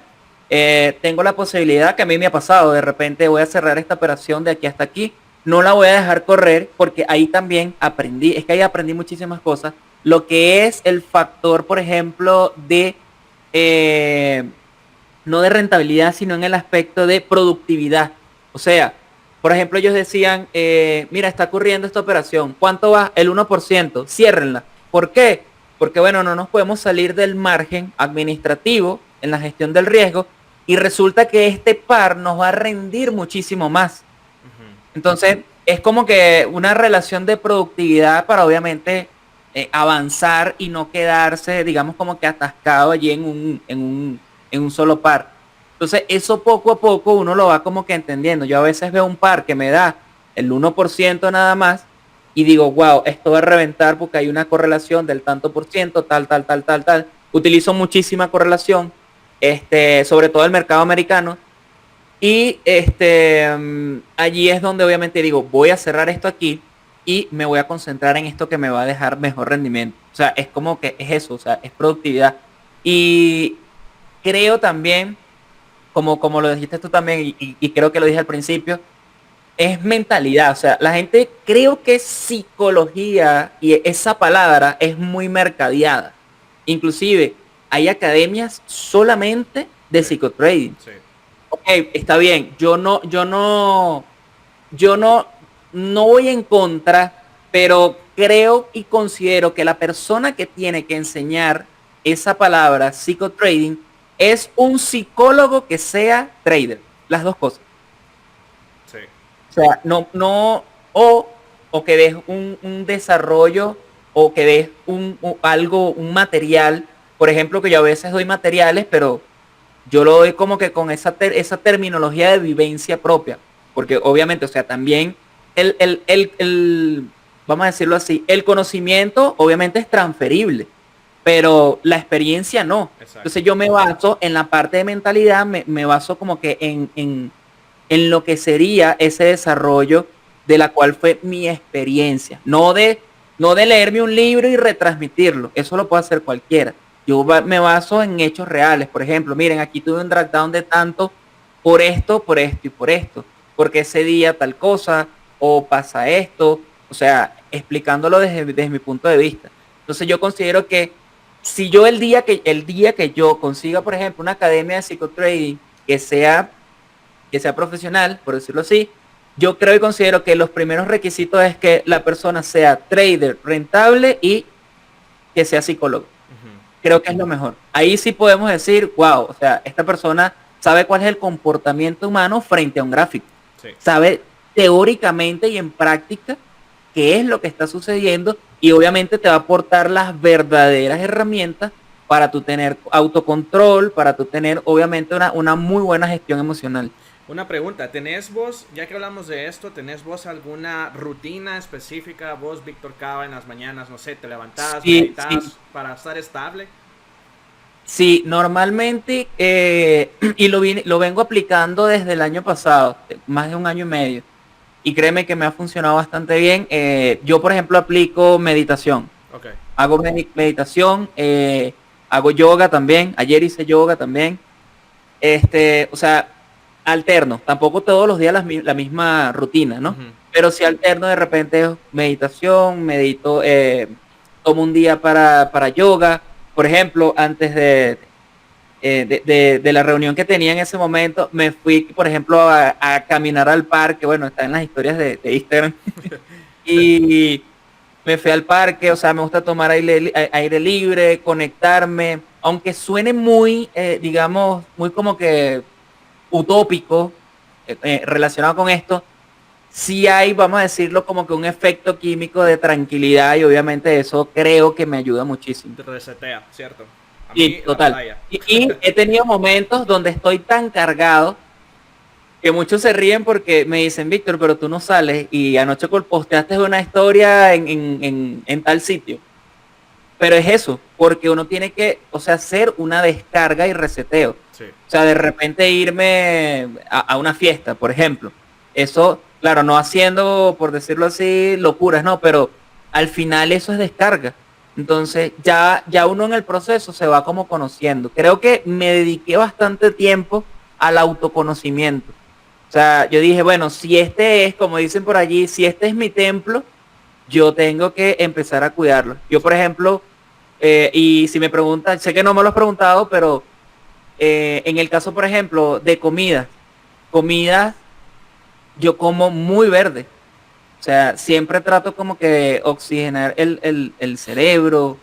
tengo la posibilidad que a mí me ha pasado, de repente voy a cerrar esta operación de aquí hasta aquí, no la voy a dejar correr porque ahí también aprendí, es que ahí aprendí muchísimas cosas. Lo que es el factor, por ejemplo, de eh, no de rentabilidad, sino en el aspecto de productividad. O sea, por ejemplo, ellos decían, mira, está ocurriendo esta operación, ¿cuánto va? El 1%, ciérrenla. ¿Por qué? Porque, bueno, no nos podemos salir del margen administrativo en la gestión del riesgo y resulta que este par nos va a rendir muchísimo más. Ujú. Entonces, es como que una relación de productividad para obviamente avanzar y no quedarse, digamos, como que atascado allí en un solo par. Entonces, eso poco a poco uno lo va como que entendiendo. Yo a veces veo un par que me da el 1% nada más y digo, wow, esto va a reventar porque hay una correlación del tanto por ciento, tal, tal, tal, tal, tal. Utilizo muchísima correlación, sobre todo el mercado americano y allí es donde obviamente digo, voy a cerrar esto aquí y me voy a concentrar en esto que me va a dejar mejor rendimiento. O sea, es como que es eso, o sea, es productividad. Y creo también, como lo dijiste tú también, y creo que lo dije al principio, es mentalidad. O sea, la gente creo que psicología y esa palabra es muy mercadeada. Inclusive hay academias solamente de Sí, psicotrading. sí. Ok, está bien, yo no voy en contra, pero creo y considero que la persona que tiene que enseñar esa palabra, psicotrading, es un psicólogo que sea trader. Las dos cosas. Sí. O sea, o que des un desarrollo o que des algo, un material. Por ejemplo, que yo a veces doy materiales, pero yo lo doy como que con esa terminología de vivencia propia, porque obviamente, o sea, también vamos a decirlo así, el conocimiento obviamente es transferible, pero la experiencia no. Exacto. Entonces yo me baso en la parte de mentalidad, me baso como que en lo que sería ese desarrollo de la cual fue mi experiencia, no de leerme un libro y retransmitirlo, eso lo puede hacer cualquiera. Me baso en hechos reales. Por ejemplo, miren, aquí tuve un drag down de tanto por esto y por esto. Porque ese día tal cosa o pasa esto. O sea, explicándolo desde mi punto de vista. Entonces yo considero que si yo el día que yo consiga, por ejemplo, una academia de psicotrading que sea que sea profesional, por decirlo así, yo creo y considero que los primeros requisitos es que la persona sea trader rentable y que sea psicólogo. Ujú. Creo que es lo mejor. Ahí sí podemos decir, wow, o sea, esta persona sabe cuál es el comportamiento humano frente a un gráfico. Sí. Sabe teóricamente y en práctica qué es lo que está sucediendo y obviamente te va a aportar las verdaderas herramientas para tú tener autocontrol, para tú tener obviamente una muy buena gestión emocional. Una pregunta, ¿tenés vos, ya que hablamos de esto, tenés vos alguna rutina específica, vos, Víctor Cava, en las mañanas, no sé, te levantás, Sí, sí, meditas para estar estable? sí, normalmente, y lo vengo aplicando desde el año pasado, más de un año y medio, y créeme que me ha funcionado bastante bien. Yo, por ejemplo, aplico meditación. Ok. Hago meditación, hago yoga también. Ayer hice yoga también. O sea, alterno. Tampoco todos los días la misma rutina, ¿no? Ujú. Pero si alterno de repente meditación, medito, tomo un día para yoga. Por ejemplo, antes de la reunión que tenía en ese momento, me fui, por ejemplo, a caminar al parque. Bueno, está en las historias de Instagram. Y me fui al parque, o sea, me gusta tomar aire libre, conectarme, aunque suene muy, digamos, muy como que utópico relacionado con esto, sí hay, vamos a decirlo, como que un efecto químico de tranquilidad y obviamente eso creo que me ayuda muchísimo. Te resetea, ¿cierto? A mí Sí, la total. playa. Y he tenido momentos donde estoy tan cargado que muchos se ríen porque me dicen, Víctor, pero tú no sales y anoche posteaste una historia en tal sitio. Pero es eso, porque uno tiene que, o sea, hacer una descarga y reseteo. Sí. O sea, de repente irme a una fiesta, por ejemplo. Eso, claro, no haciendo, por decirlo así, locuras, no, pero al final eso es descarga. Entonces, ya uno en el proceso se va como conociendo. Creo que me dediqué bastante tiempo al autoconocimiento. O sea, yo dije, bueno, si este es, como dicen por allí, si este es mi templo, yo tengo que empezar a cuidarlo. Yo, por ejemplo, y si me preguntan, sé que no me lo has preguntado, pero en el caso, por ejemplo, de comida, yo como muy verde. O sea, siempre trato como que oxigenar el cerebro,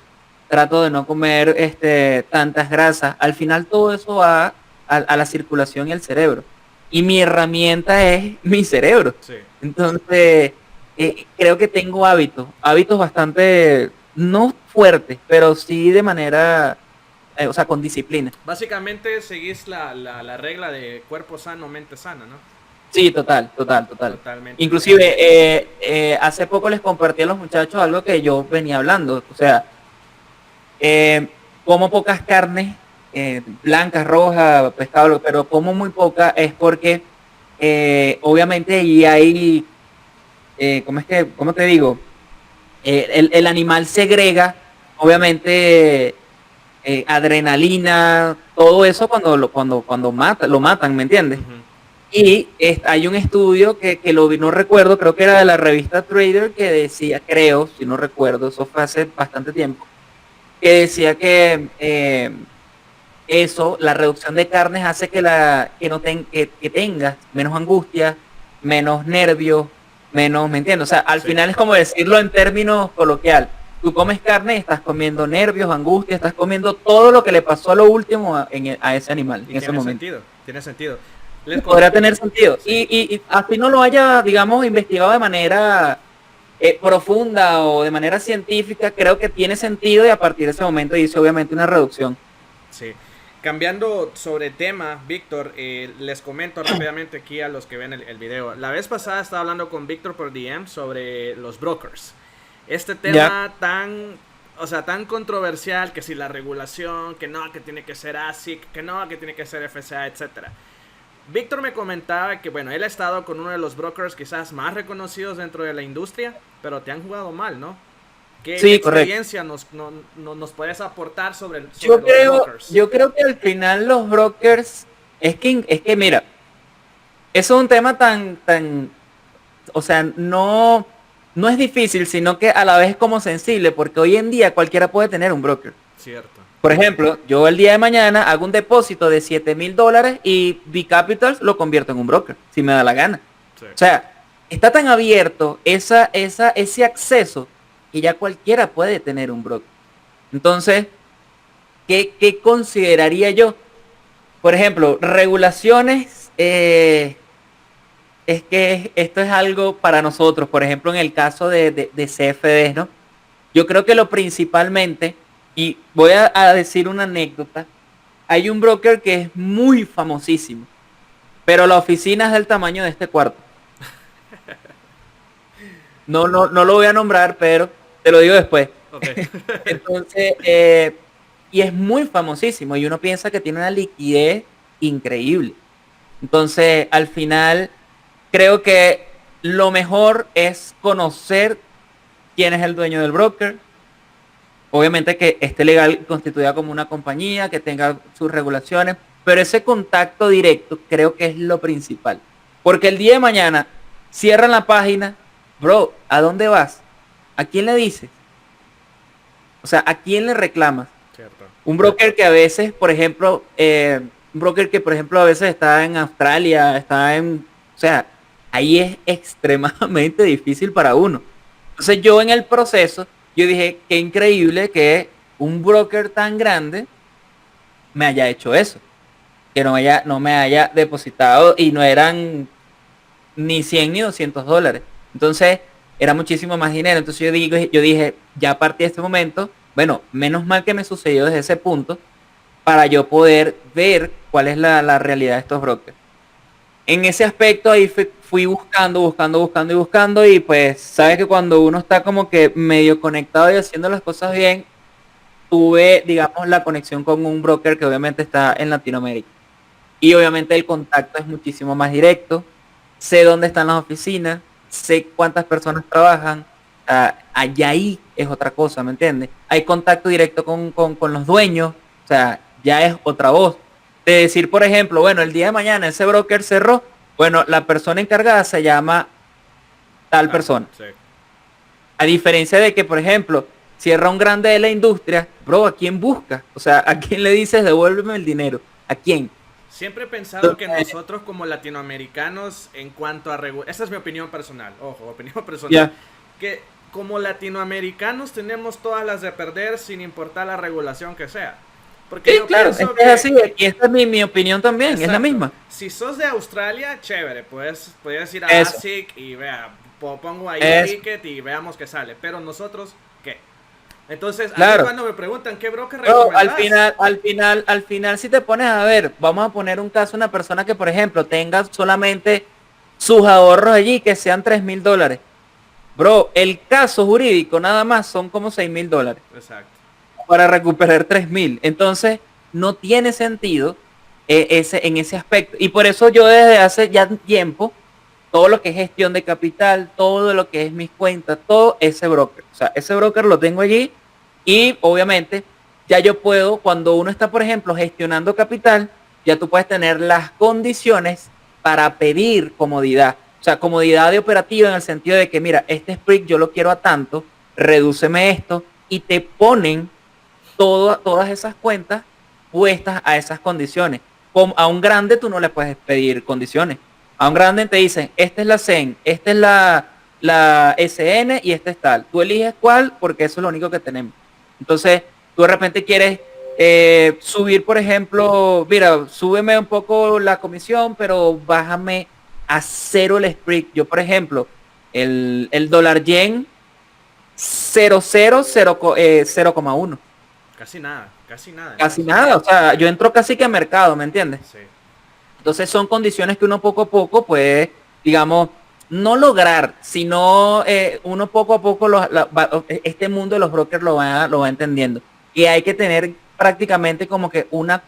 trato de no comer tantas grasas. Al final todo eso va a la circulación y al cerebro. Y mi herramienta es mi cerebro. Sí. Entonces, creo que tengo hábitos bastante, no fuertes, pero sí de manera, o sea, con disciplina. Básicamente seguís la regla de cuerpo sano, mente sana, ¿no? Sí, total, total, total. Totalmente. Inclusive, hace poco les compartí a los muchachos algo que yo venía hablando. O sea, como pocas carnes, blancas, rojas, pescado, pero como muy poca es porque obviamente y hay, ¿cómo te digo? El animal segrega, obviamente, adrenalina, todo eso lo matan, ¿me entiendes? Ujú. Y hay un estudio que lo vi, no recuerdo, creo que era de la revista Trader, que decía, creo, si no recuerdo, eso fue hace bastante tiempo, que decía que eso, la reducción de carnes hace que no que tengas menos angustia, menos nervios, menos, ¿me entiendes? O sea, al Sí. final es como decirlo en términos coloquial. Tú comes carne y estás comiendo nervios, angustia, estás comiendo todo lo que le pasó a lo último a ese animal Y en ese tiene momento. sentido, tiene sentido. Podría tener sentido. Sí. Y así no lo haya, digamos, investigado de manera profunda o de manera científica, creo que tiene sentido y a partir de ese momento hice obviamente una reducción. Sí. Cambiando sobre tema, Víctor, les comento rápidamente aquí a los que ven el video. La vez pasada estaba hablando con Víctor por DM sobre los brokers. Este tema tan, o sea, tan controversial, que si la regulación, que no, que tiene que ser ASIC, que no, que tiene que ser FCA, etcétera. Víctor me comentaba que, bueno, él ha estado con uno de los brokers quizás más reconocidos dentro de la industria, pero te han jugado mal, ¿no? ¿Qué Sí, experiencia nos puedes aportar sobre Yo los creo, brokers? yo creo que al final los brokers, es que mira, eso es un tema o sea, no es difícil, sino que a la vez es como sensible, porque hoy en día cualquiera puede tener un broker. Cierto. Por ejemplo, yo el día de mañana hago un depósito de $7,000 y B-Capital lo convierto en un broker, si me da la gana. Sí. O sea, está tan abierto ese acceso que ya cualquiera puede tener un broker. Entonces, ¿qué consideraría yo? Por ejemplo, regulaciones, es que esto es algo para nosotros. Por ejemplo, en el caso de CFDs, ¿no? Yo creo que lo principalmente, y voy a decir una anécdota, hay un broker que es muy famosísimo, pero la oficina es del tamaño de este cuarto. No lo voy a nombrar, pero te lo digo después. Okay. Entonces, y es muy famosísimo y uno piensa que tiene una liquidez increíble. Entonces, al final, creo que lo mejor es conocer quién es el dueño del broker. Obviamente que esté legal, constituida como una compañía, que tenga sus regulaciones, pero ese contacto directo creo que es lo principal. Porque el día de mañana cierran la página, bro, ¿a dónde vas? ¿A quién le dices? O sea, ¿a quién le reclamas? Cierto. Un broker que a veces, por ejemplo, a veces está en Australia, o sea, ahí es extremadamente difícil para uno. Entonces yo en el proceso, yo dije, qué increíble que un broker tan grande me haya hecho eso, que no me haya depositado y no eran ni 100 ni $200. Entonces era muchísimo más dinero. Entonces yo dije, ya a partir de este momento, bueno, menos mal que me sucedió desde ese punto para yo poder ver cuál es la realidad de estos brokers. En ese aspecto ahí fui buscando y pues sabes que cuando uno está como que medio conectado y haciendo las cosas bien, tuve, digamos, la conexión con un broker que obviamente está en Latinoamérica. Y obviamente el contacto es muchísimo más directo. Sé dónde están las oficinas, sé cuántas personas trabajan. Allá ahí es otra cosa, ¿me entiendes? Hay contacto directo con los dueños, o sea, ya es otra voz. De decir, por ejemplo, bueno, el día de mañana ese broker cerró, bueno, la persona encargada se llama tal persona. Sí. A diferencia de que, por ejemplo, cierra un grande de la industria, bro, ¿a quién busca? O sea, ¿a quién le dices devuélveme el dinero? ¿A quién? Siempre he pensado que nosotros como latinoamericanos, en cuanto a esta es mi opinión personal, ojo, opinión personal, Yeah. que como latinoamericanos tenemos todas las de perder sin importar la regulación que sea. Porque Sí, yo claro, pienso es así, y esta es mi opinión también, es la Exacto. misma. Si sos de Australia, chévere, puedes ir a Eso. ASIC y vea, pongo ahí Eso. ticket y veamos qué sale. Pero nosotros, ¿qué? Entonces, a mí Claro. cuando me preguntan qué broker No, recomendás, al final, si te pones a ver, vamos a poner un caso, una persona que, por ejemplo, tenga solamente sus ahorros allí, que sean $3,000. Bro, el caso jurídico nada más son como $6,000 Exacto. para recuperar 3,000. Entonces, no tiene sentido en ese aspecto. Y por eso yo desde hace ya tiempo, todo lo que es gestión de capital, todo lo que es mis cuentas, todo ese broker. O sea, ese broker lo tengo allí y obviamente ya yo puedo, cuando uno está, por ejemplo, gestionando capital, ya tú puedes tener las condiciones para pedir comodidad. O sea, comodidad de operativa en el sentido de que, mira, este split yo lo quiero a tanto, redúceme esto y te ponen todas esas cuentas puestas a esas condiciones. Como a un grande tú no le puedes pedir condiciones. A un grande te dicen, esta es la CEN, esta es la SN y esta es tal. Tú eliges cuál porque eso es lo único que tenemos. Entonces, tú de repente quieres subir, por ejemplo, mira, súbeme un poco la comisión, pero bájame a cero el split. Yo, por ejemplo, el dólar yen 0,1. Casi nada, casi nada. Casi nada, o sea, yo entro casi que a mercado, ¿me entiendes? Sí. Entonces son condiciones que uno poco a poco puede, digamos, no lograr, sino uno poco a poco este mundo de los brokers lo va entendiendo. Y hay que tener prácticamente como que una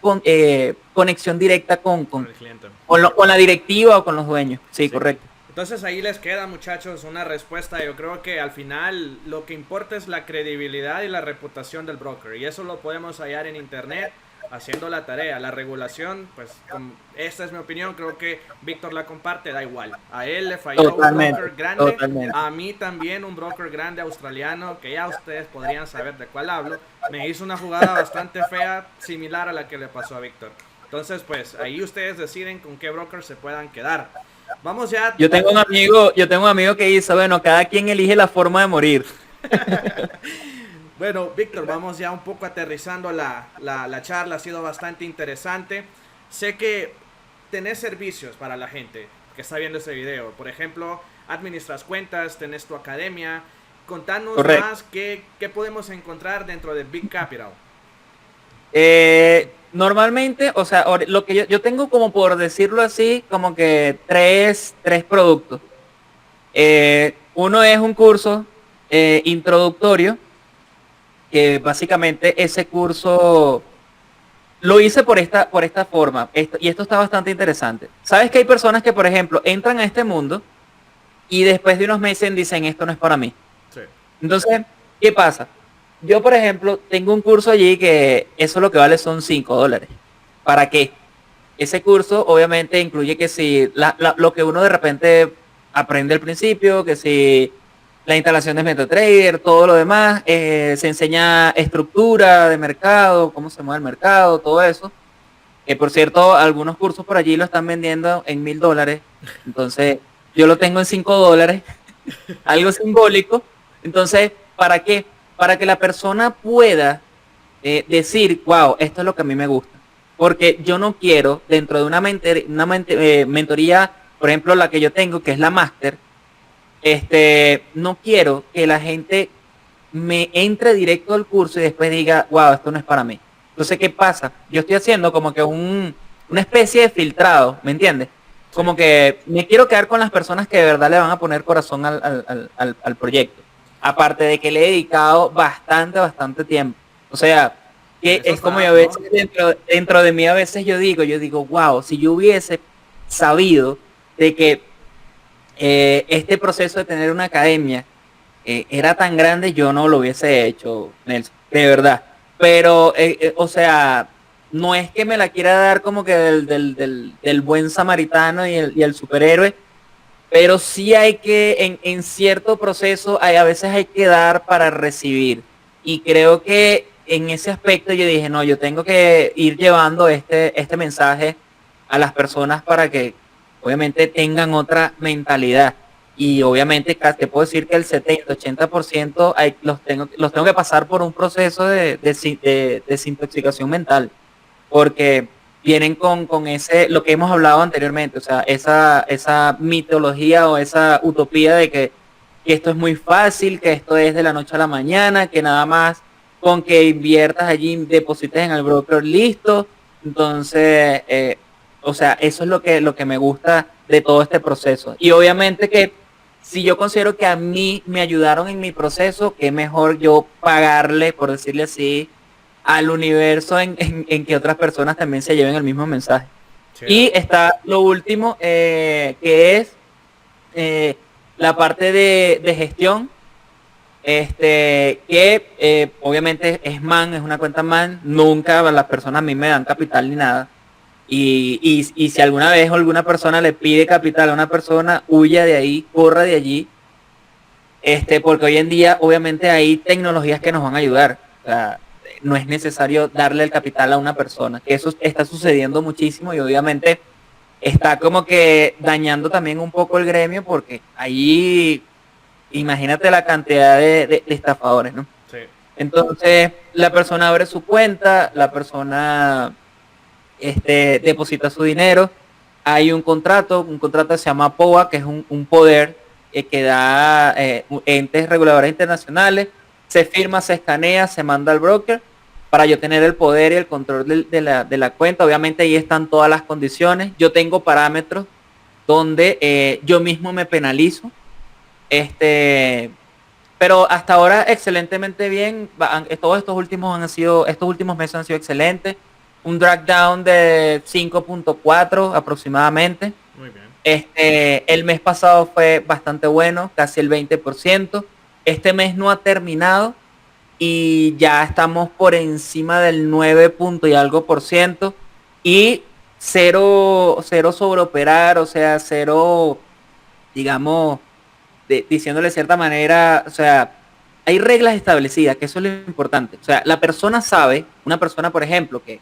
conexión directa Con el cliente. con la directiva o con los dueños. Sí, correcto. Entonces ahí les queda, muchachos, una respuesta. Yo creo que al final lo que importa es la credibilidad y la reputación del broker. Y eso lo podemos hallar en internet. haciendo la tarea. La regulación, pues esta es mi opinión, creo que Víctor la comparte, da igual. A él le falló un broker grande, a mí también un broker grande australiano, que ya ustedes podrían saber de cuál hablo, me hizo una jugada bastante fea, similar a la que le pasó a Víctor. Entonces, pues ahí ustedes deciden con qué broker se puedan quedar. Vamos ya. Yo tengo un amigo que dice, bueno, cada quien elige la forma de morir. Bueno, Víctor, vamos ya un poco aterrizando la charla, ha sido bastante interesante. Sé que tenés servicios para la gente que está viendo este video. Por ejemplo, administras cuentas, tenés tu academia. Contanos Correcto. más qué podemos encontrar dentro de Big Capital. Normalmente, o sea, lo que yo tengo como, por decirlo así, como que tres productos. Uno es un curso introductorio, que básicamente ese curso lo hice por esta forma, y esto está bastante interesante. Sabes que hay personas que, por ejemplo, entran a este mundo y después de unos meses dicen, esto no es para mí. Sí. Entonces, ¿qué pasa? Yo, por ejemplo, tengo un curso allí que eso lo que vale son $5. ¿Para qué? Ese curso obviamente incluye que si lo que uno de repente aprende al principio, que si la instalación de MetaTrader, todo lo demás, se enseña estructura de mercado, cómo se mueve el mercado, todo eso. Que por cierto, algunos cursos por allí lo están vendiendo en $1,000. Entonces, yo lo tengo en $5, algo simbólico. Entonces, ¿para qué? Para que la persona pueda decir, wow, esto es lo que a mí me gusta. Porque yo no quiero, dentro de una mentoría, por ejemplo, la que yo tengo, que es la máster, no quiero que la gente me entre directo al curso y después diga, wow, esto no es para mí. Entonces, ¿qué pasa? Yo estoy haciendo como que una especie de filtrado, ¿me entiendes? Como que me quiero quedar con las personas que de verdad le van a poner corazón al proyecto. Aparte de que le he dedicado bastante tiempo. O sea, que es como yo a veces, dentro de mí a veces yo digo, wow, si yo hubiese sabido de que este proceso de tener una academia era tan grande, yo no lo hubiese hecho, Nelson, de verdad. Pero, o sea, no es que me la quiera dar como que del buen samaritano y el superhéroe, pero sí hay que, en cierto proceso, a veces hay que dar para recibir. Y creo que en ese aspecto yo dije, no, yo tengo que ir llevando este mensaje a las personas para que obviamente tengan otra mentalidad. Y obviamente te puedo decir que el 70-80% los tengo que pasar por un proceso de desintoxicación mental. Porque vienen con ese, lo que hemos hablado anteriormente, o sea, esa mitología o esa utopía de que esto es muy fácil, que esto es de la noche a la mañana, que nada más con que inviertas allí, deposites en el broker, listo. Entonces, o sea, eso es lo que me gusta de todo este proceso. Y obviamente que si yo considero que a mí me ayudaron en mi proceso, que mejor yo pagarle, por decirle así, al universo en que otras personas también se lleven el mismo mensaje. Sí. Y está lo último, que es la parte de gestión, que obviamente es una cuenta MAN, nunca las personas a mí me dan capital ni nada. Y si alguna vez alguna persona le pide capital a una persona, huya de ahí, corra de allí, porque hoy en día obviamente hay tecnologías que nos van a ayudar. O sea, no es necesario darle el capital a una persona, que eso está sucediendo muchísimo y obviamente está como que dañando también un poco el gremio, porque ahí imagínate la cantidad de estafadores, ¿no? Sí. Entonces la persona abre su cuenta, la persona deposita su dinero, hay un contrato que se llama POA, que es un poder que da entes reguladores internacionales, se firma, se escanea, se manda al broker para yo tener el poder y el control de la cuenta. Obviamente ahí están todas las condiciones. Yo tengo parámetros donde yo mismo me penalizo. Pero hasta ahora excelentemente bien. Todos estos últimos meses han sido excelentes. Un drag down de 5.4 aproximadamente. Muy bien. El mes pasado fue bastante bueno, casi el 20%. Este mes no ha terminado, y ya estamos por encima del 9 punto y algo por ciento y cero sobreoperar, o sea, cero, digamos, diciéndole de cierta manera, o sea, hay reglas establecidas, que eso es lo importante. O sea, la persona sabe, una persona, por ejemplo, que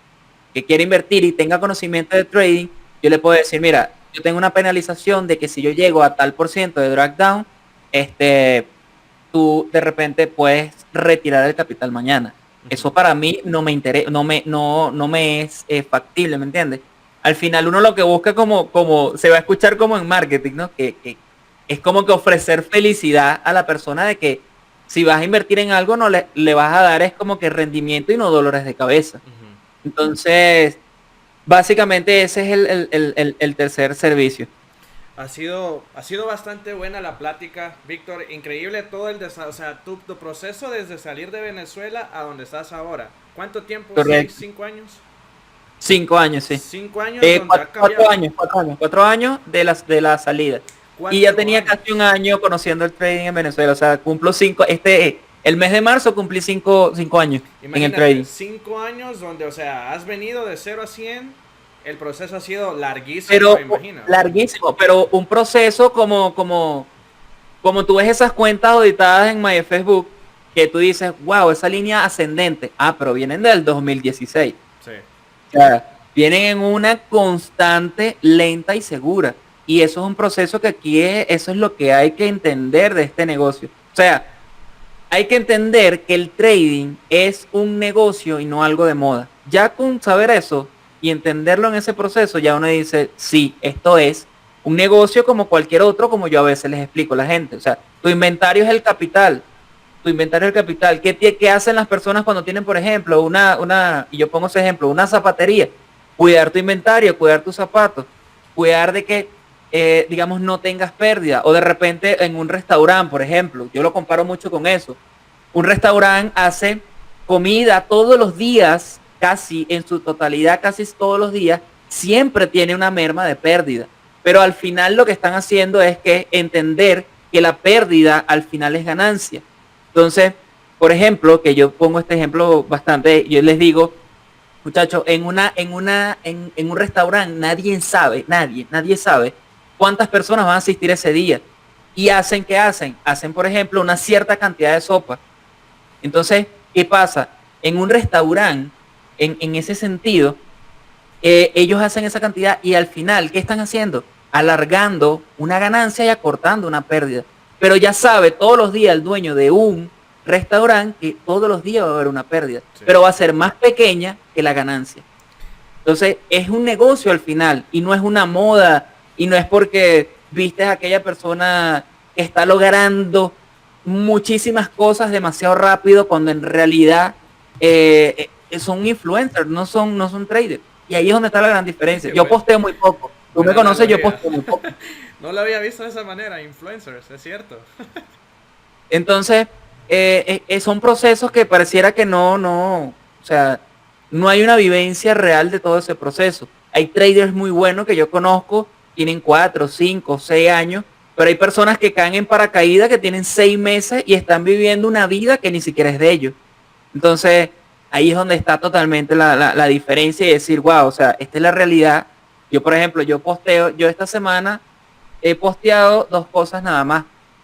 quiere invertir y tenga conocimiento de trading, yo le puedo decir, mira, yo tengo una penalización de que si yo llego a tal por ciento de drag down, tú de repente puedes retirar el capital mañana. Eso para mí no me interesa, no me es factible, ¿me entiendes? Al final uno lo que busca como se va a escuchar como en marketing, ¿no? Que es como que ofrecer felicidad a la persona de que si vas a invertir en algo no le vas a dar es como que rendimiento y no dolores de cabeza. Entonces, básicamente ese es el tercer servicio. Ha sido bastante buena la plática, Víctor. Increíble todo o sea, tu proceso desde salir de Venezuela a donde estás ahora. ¿Cuánto tiempo? Correcto. ¿6, 5 años? 5 años, sí. 5 años donde ha cambiado. 4 años de la salida. Y ya tenía casi un año conociendo el trading en Venezuela. O sea, cumplo 5, el mes de marzo cumplí 5 años. Imagínate, en el trading. 5 años donde, o sea, has venido de 0 a 100. El proceso ha sido larguísimo, Pero me imagino. larguísimo, pero un proceso como tú ves esas cuentas auditadas en My Facebook, que tú dices, wow, esa línea ascendente. Ah, pero vienen del 2016. Sí. O sea, vienen en una constante, lenta y segura. Y eso es un proceso que aquí eso es lo que hay que entender de este negocio. O sea, hay que entender que el trading es un negocio y no algo de moda. Ya con saber eso y entenderlo en ese proceso, ya uno dice, sí, esto es un negocio como cualquier otro, como yo a veces les explico a la gente. O sea, tu inventario es el capital. Tu inventario es el capital. ¿Qué hacen las personas cuando tienen, por ejemplo, y yo pongo ese ejemplo, una zapatería? Cuidar tu inventario, cuidar tus zapatos, cuidar de que, digamos, no tengas pérdida. O de repente en un restaurante, por ejemplo, yo lo comparo mucho con eso. Un restaurante hace comida todos los días, casi en su totalidad, casi todos los días, siempre tiene una merma de pérdida. Pero al final lo que están haciendo es que entender que la pérdida al final es ganancia. Entonces, por ejemplo, que yo pongo este ejemplo bastante, yo les digo, muchachos, en un restaurante nadie sabe cuántas personas van a asistir ese día. Y ¿qué hacen? Hacen, por ejemplo, una cierta cantidad de sopa. Entonces, ¿qué pasa? En un restaurante, en ese sentido, ellos hacen esa cantidad y al final, ¿qué están haciendo? Alargando una ganancia y acortando una pérdida. Pero ya sabe todos los días el dueño de un restaurante que todos los días va a haber una pérdida, sí, pero va a ser más pequeña que la ganancia. Entonces, es un negocio al final y no es una moda y no es porque viste a aquella persona que está logrando muchísimas cosas demasiado rápido cuando en realidad son influencers, no son traders. Y ahí es donde está la gran diferencia. Yo posteo muy poco. Tú me conoces, yo posteo muy poco. No lo había visto de esa manera, influencers, es cierto. Entonces, son procesos que pareciera que o sea, no hay una vivencia real de todo ese proceso. Hay traders muy buenos que yo conozco, tienen 4, 5, 6 años, pero hay personas que caen en paracaídas que tienen 6 meses y están viviendo una vida que ni siquiera es de ellos. Entonces, ahí es donde está totalmente la diferencia y decir, wow, o sea, esta es la realidad. Yo, por ejemplo, yo esta semana he posteado 2 cosas nada más.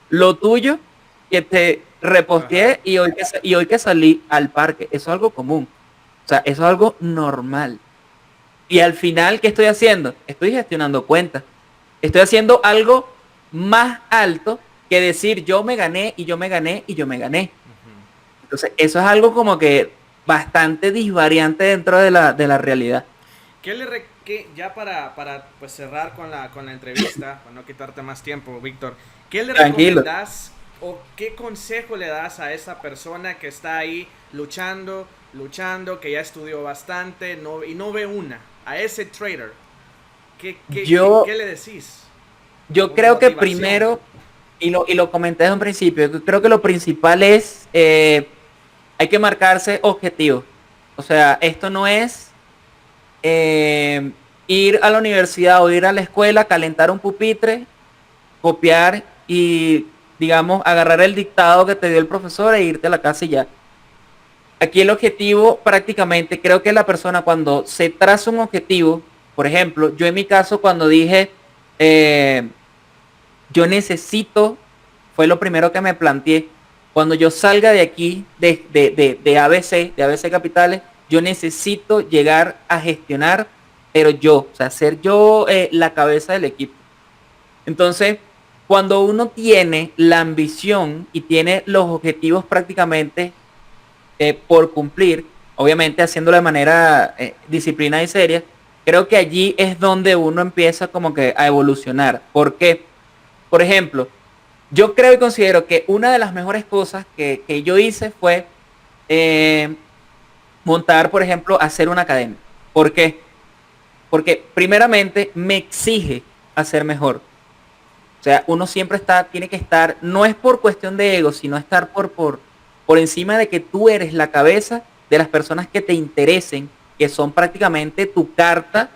Lo tuyo, que te reposteé, y hoy que salí al parque. Eso es algo común. O sea, eso es algo normal. Y al final, ¿qué estoy haciendo? Estoy gestionando cuentas. Estoy haciendo algo más alto que decir yo me gané y yo me gané y yo me gané. Entonces, eso es algo como que bastante disvariante dentro de la realidad. Ya para pues cerrar con la entrevista, para no quitarte más tiempo, Víctor, ¿qué le recomiendas o qué consejo le das a esa persona que está ahí luchando, que ya estudió bastante y no ve a ese trader? ¿Qué le decís? Yo creo que primero, y lo comenté desde un principio, yo creo que lo principal es hay que marcarse objetivos. O sea, esto no es ir a la universidad o ir a la escuela, calentar un pupitre, copiar y, digamos, agarrar el dictado que te dio el profesor e irte a la casa y ya. aquí el objetivo prácticamente, creo que la persona cuando se traza un objetivo, por ejemplo, yo en mi caso cuando dije, eh, yo necesito, fue lo primero que me planteé, cuando yo salga de aquí, de ABC, de ABC Capitales, yo necesito llegar a gestionar, pero yo, o sea, ser yo la cabeza del equipo. Entonces, cuando uno tiene la ambición y tiene los objetivos prácticamente por cumplir, obviamente haciéndolo de manera disciplinada y seria, creo que allí es donde uno empieza como que a evolucionar. Porque, por ejemplo, yo creo y considero que una de las mejores cosas que yo hice fue eh, montar, por ejemplo, hacer una academia. ¿Por qué? Porque primeramente me exige hacer mejor. O sea, uno siempre tiene que estar, no es por cuestión de ego, sino estar por encima de que tú eres la cabeza de las personas que te interesen, que son prácticamente tu carta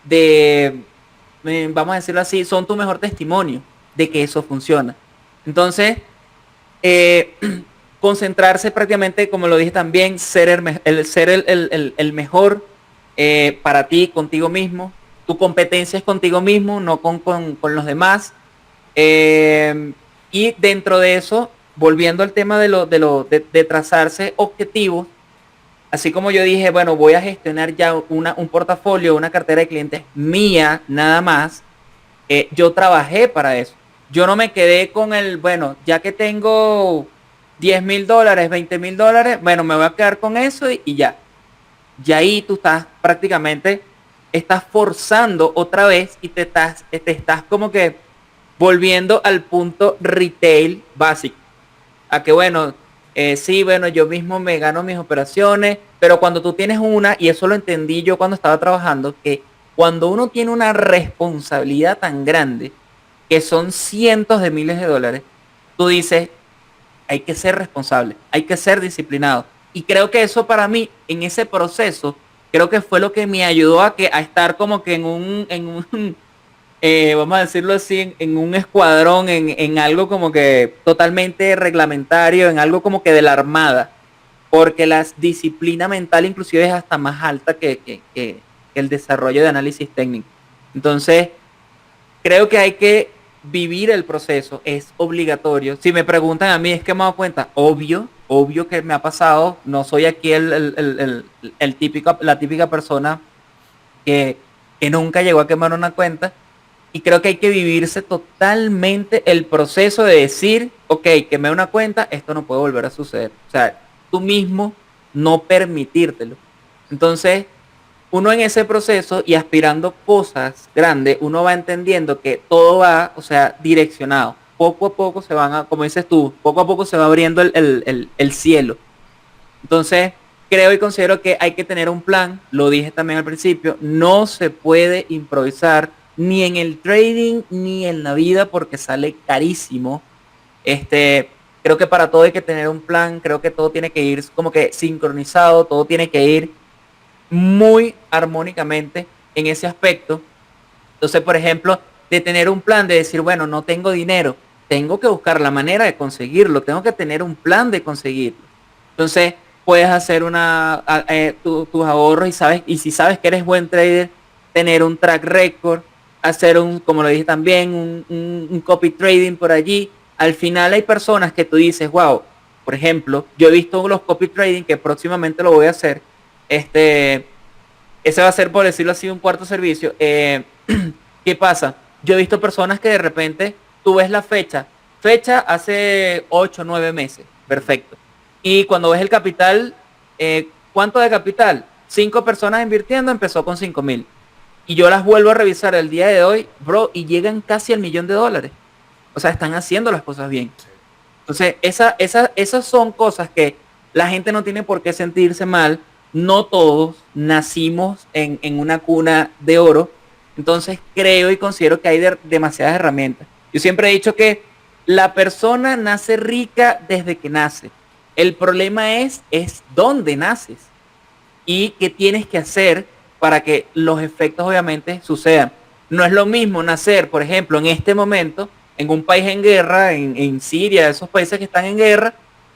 de, vamos a decirlo así, son tu mejor testimonio de que eso funciona. Entonces, eh, concentrarse prácticamente, como lo dije también, ser el mejor para ti, contigo mismo. Tu competencia es contigo mismo, no con los demás. Y dentro de eso, volviendo al tema de trazarse objetivos, así como yo dije, bueno, voy a gestionar ya un portafolio, una cartera de clientes mía, nada más, yo trabajé para eso. Yo no me quedé con el, bueno, ya que tengo $10,000, $20,000, bueno, me voy a quedar con eso y ya. Y ahí tú estás prácticamente, estás forzando otra vez y te estás como que volviendo al punto retail básico. A que bueno, sí, bueno, yo mismo me gano mis operaciones, pero cuando tú tienes una, y eso lo entendí yo cuando estaba trabajando, que cuando uno tiene una responsabilidad tan grande, que son cientos de miles de dólares, tú dices, hay que ser responsable, hay que ser disciplinado. Y creo que eso para mí, en ese proceso, creo que fue lo que me ayudó a estar como que en un vamos a decirlo así, en un escuadrón, en algo como que totalmente reglamentario, en algo como que de la armada, porque la disciplina mental inclusive es hasta más alta que el desarrollo de análisis técnico. Entonces, creo que hay que vivir el proceso, es obligatorio. Si me preguntan a mí, es que me he dado cuenta, obvio que me ha pasado, no soy aquí la típica persona que, que nunca llegó a quemar una cuenta, y creo que hay que vivirse totalmente el proceso de decir, ok, quemé una cuenta, esto no puede volver a suceder. O sea, tú mismo no permitírtelo. Entonces, uno en ese proceso y aspirando cosas grandes, uno va entendiendo que todo va, o sea, direccionado. Poco a poco se van a, como dices tú, poco a poco se va abriendo el cielo. Entonces, creo y considero que hay que tener un plan, lo dije también al principio, no se puede improvisar ni en el trading ni en la vida porque sale carísimo. Creo que para todo hay que tener un plan, creo que todo tiene que ir como que sincronizado, todo tiene que ir muy armónicamente en ese aspecto. Entonces, por ejemplo, de tener un plan, de decir, bueno, no tengo dinero, tengo que buscar la manera de conseguirlo, tengo que tener un plan de conseguirlo. Entonces, puedes hacer tus ahorros y si sabes que eres buen trader, tener un track record, hacer como lo dije también, un copy trading por allí. Al final hay personas que tú dices, wow, por ejemplo, yo he visto los copy trading que próximamente lo voy a hacer. Este, ese va a ser, por decirlo así, un cuarto servicio. ¿Qué pasa? Yo he visto personas que de repente tú ves la fecha hace 8 o 9 meses, perfecto. Y cuando ves el capital, ¿cuánto de capital? 5 personas invirtiendo, empezó con 5,000. Y yo las vuelvo a revisar el día de hoy, bro, y llegan casi al $1,000,000. O sea, están haciendo las cosas bien. Entonces, esas son cosas que la gente no tiene por qué sentirse mal. No todos nacimos en una cuna de oro. Entonces, creo y considero que hay demasiadas herramientas. Yo siempre he dicho que la persona nace rica desde que nace. El problema es dónde naces y qué tienes que hacer para que los efectos obviamente sucedan. No es lo mismo nacer, por ejemplo, en este momento, en un país en guerra, en Siria, esos países que están en guerra,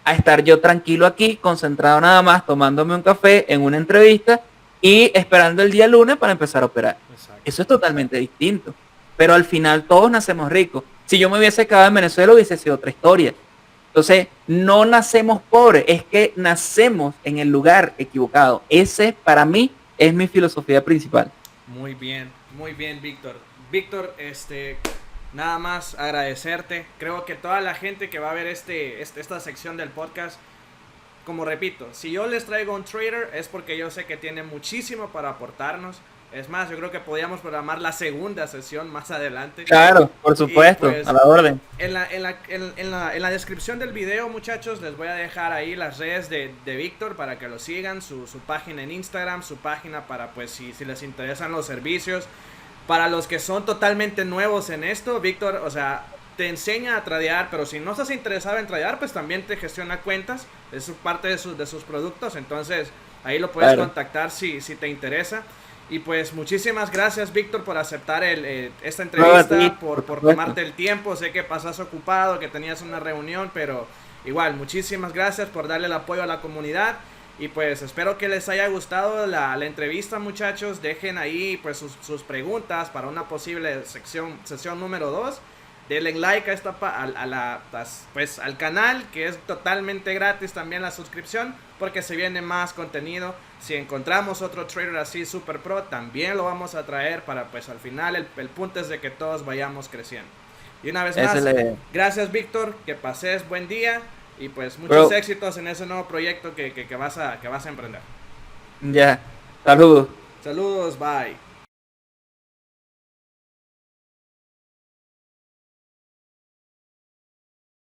a estar yo tranquilo aquí, concentrado nada más, tomándome un café en una entrevista y esperando el día lunes para empezar a operar. Exacto. Eso es totalmente distinto. Pero al final todos nacemos ricos. Si yo me hubiese quedado en Venezuela hubiese sido otra historia. Entonces, no nacemos pobres, es que nacemos en el lugar equivocado. Ese, para mí, es mi filosofía principal. Muy bien, Víctor. Víctor, nada más agradecerte. Creo que toda la gente que va a ver esta sección del podcast, como repito, si yo les traigo un trader es porque yo sé que tiene muchísimo para aportarnos. Es más, yo creo que podríamos programar la segunda sesión más adelante. Claro, por supuesto, pues, a la orden. En la descripción del video, muchachos, les voy a dejar ahí las redes de Víctor para que lo sigan, su página en Instagram, su página para, pues, si les interesan los servicios. Para los que son totalmente nuevos en esto, Víctor, o sea, te enseña a tradear, pero si no estás interesado en tradear, pues también te gestiona cuentas, es parte de sus productos, entonces ahí lo puedes contactar si te interesa. Y pues muchísimas gracias, Víctor, por aceptar esta entrevista, por tomarte el tiempo. Sé que pasas ocupado, que tenías una reunión, pero igual, muchísimas gracias por darle el apoyo a la comunidad. Y pues espero que les haya gustado la entrevista, muchachos. Dejen ahí pues sus preguntas para una posible sesión número 2. Denle like al canal, que es totalmente gratis también la suscripción, porque se viene más contenido. Si encontramos otro trader así super pro, también lo vamos a traer para, pues, al final el punto es de que todos vayamos creciendo. Y una vez más, gracias, Víctor, que pases buen día y pues muchos éxitos en ese nuevo proyecto que vas a emprender. Ya, saludos. Saludos, bye.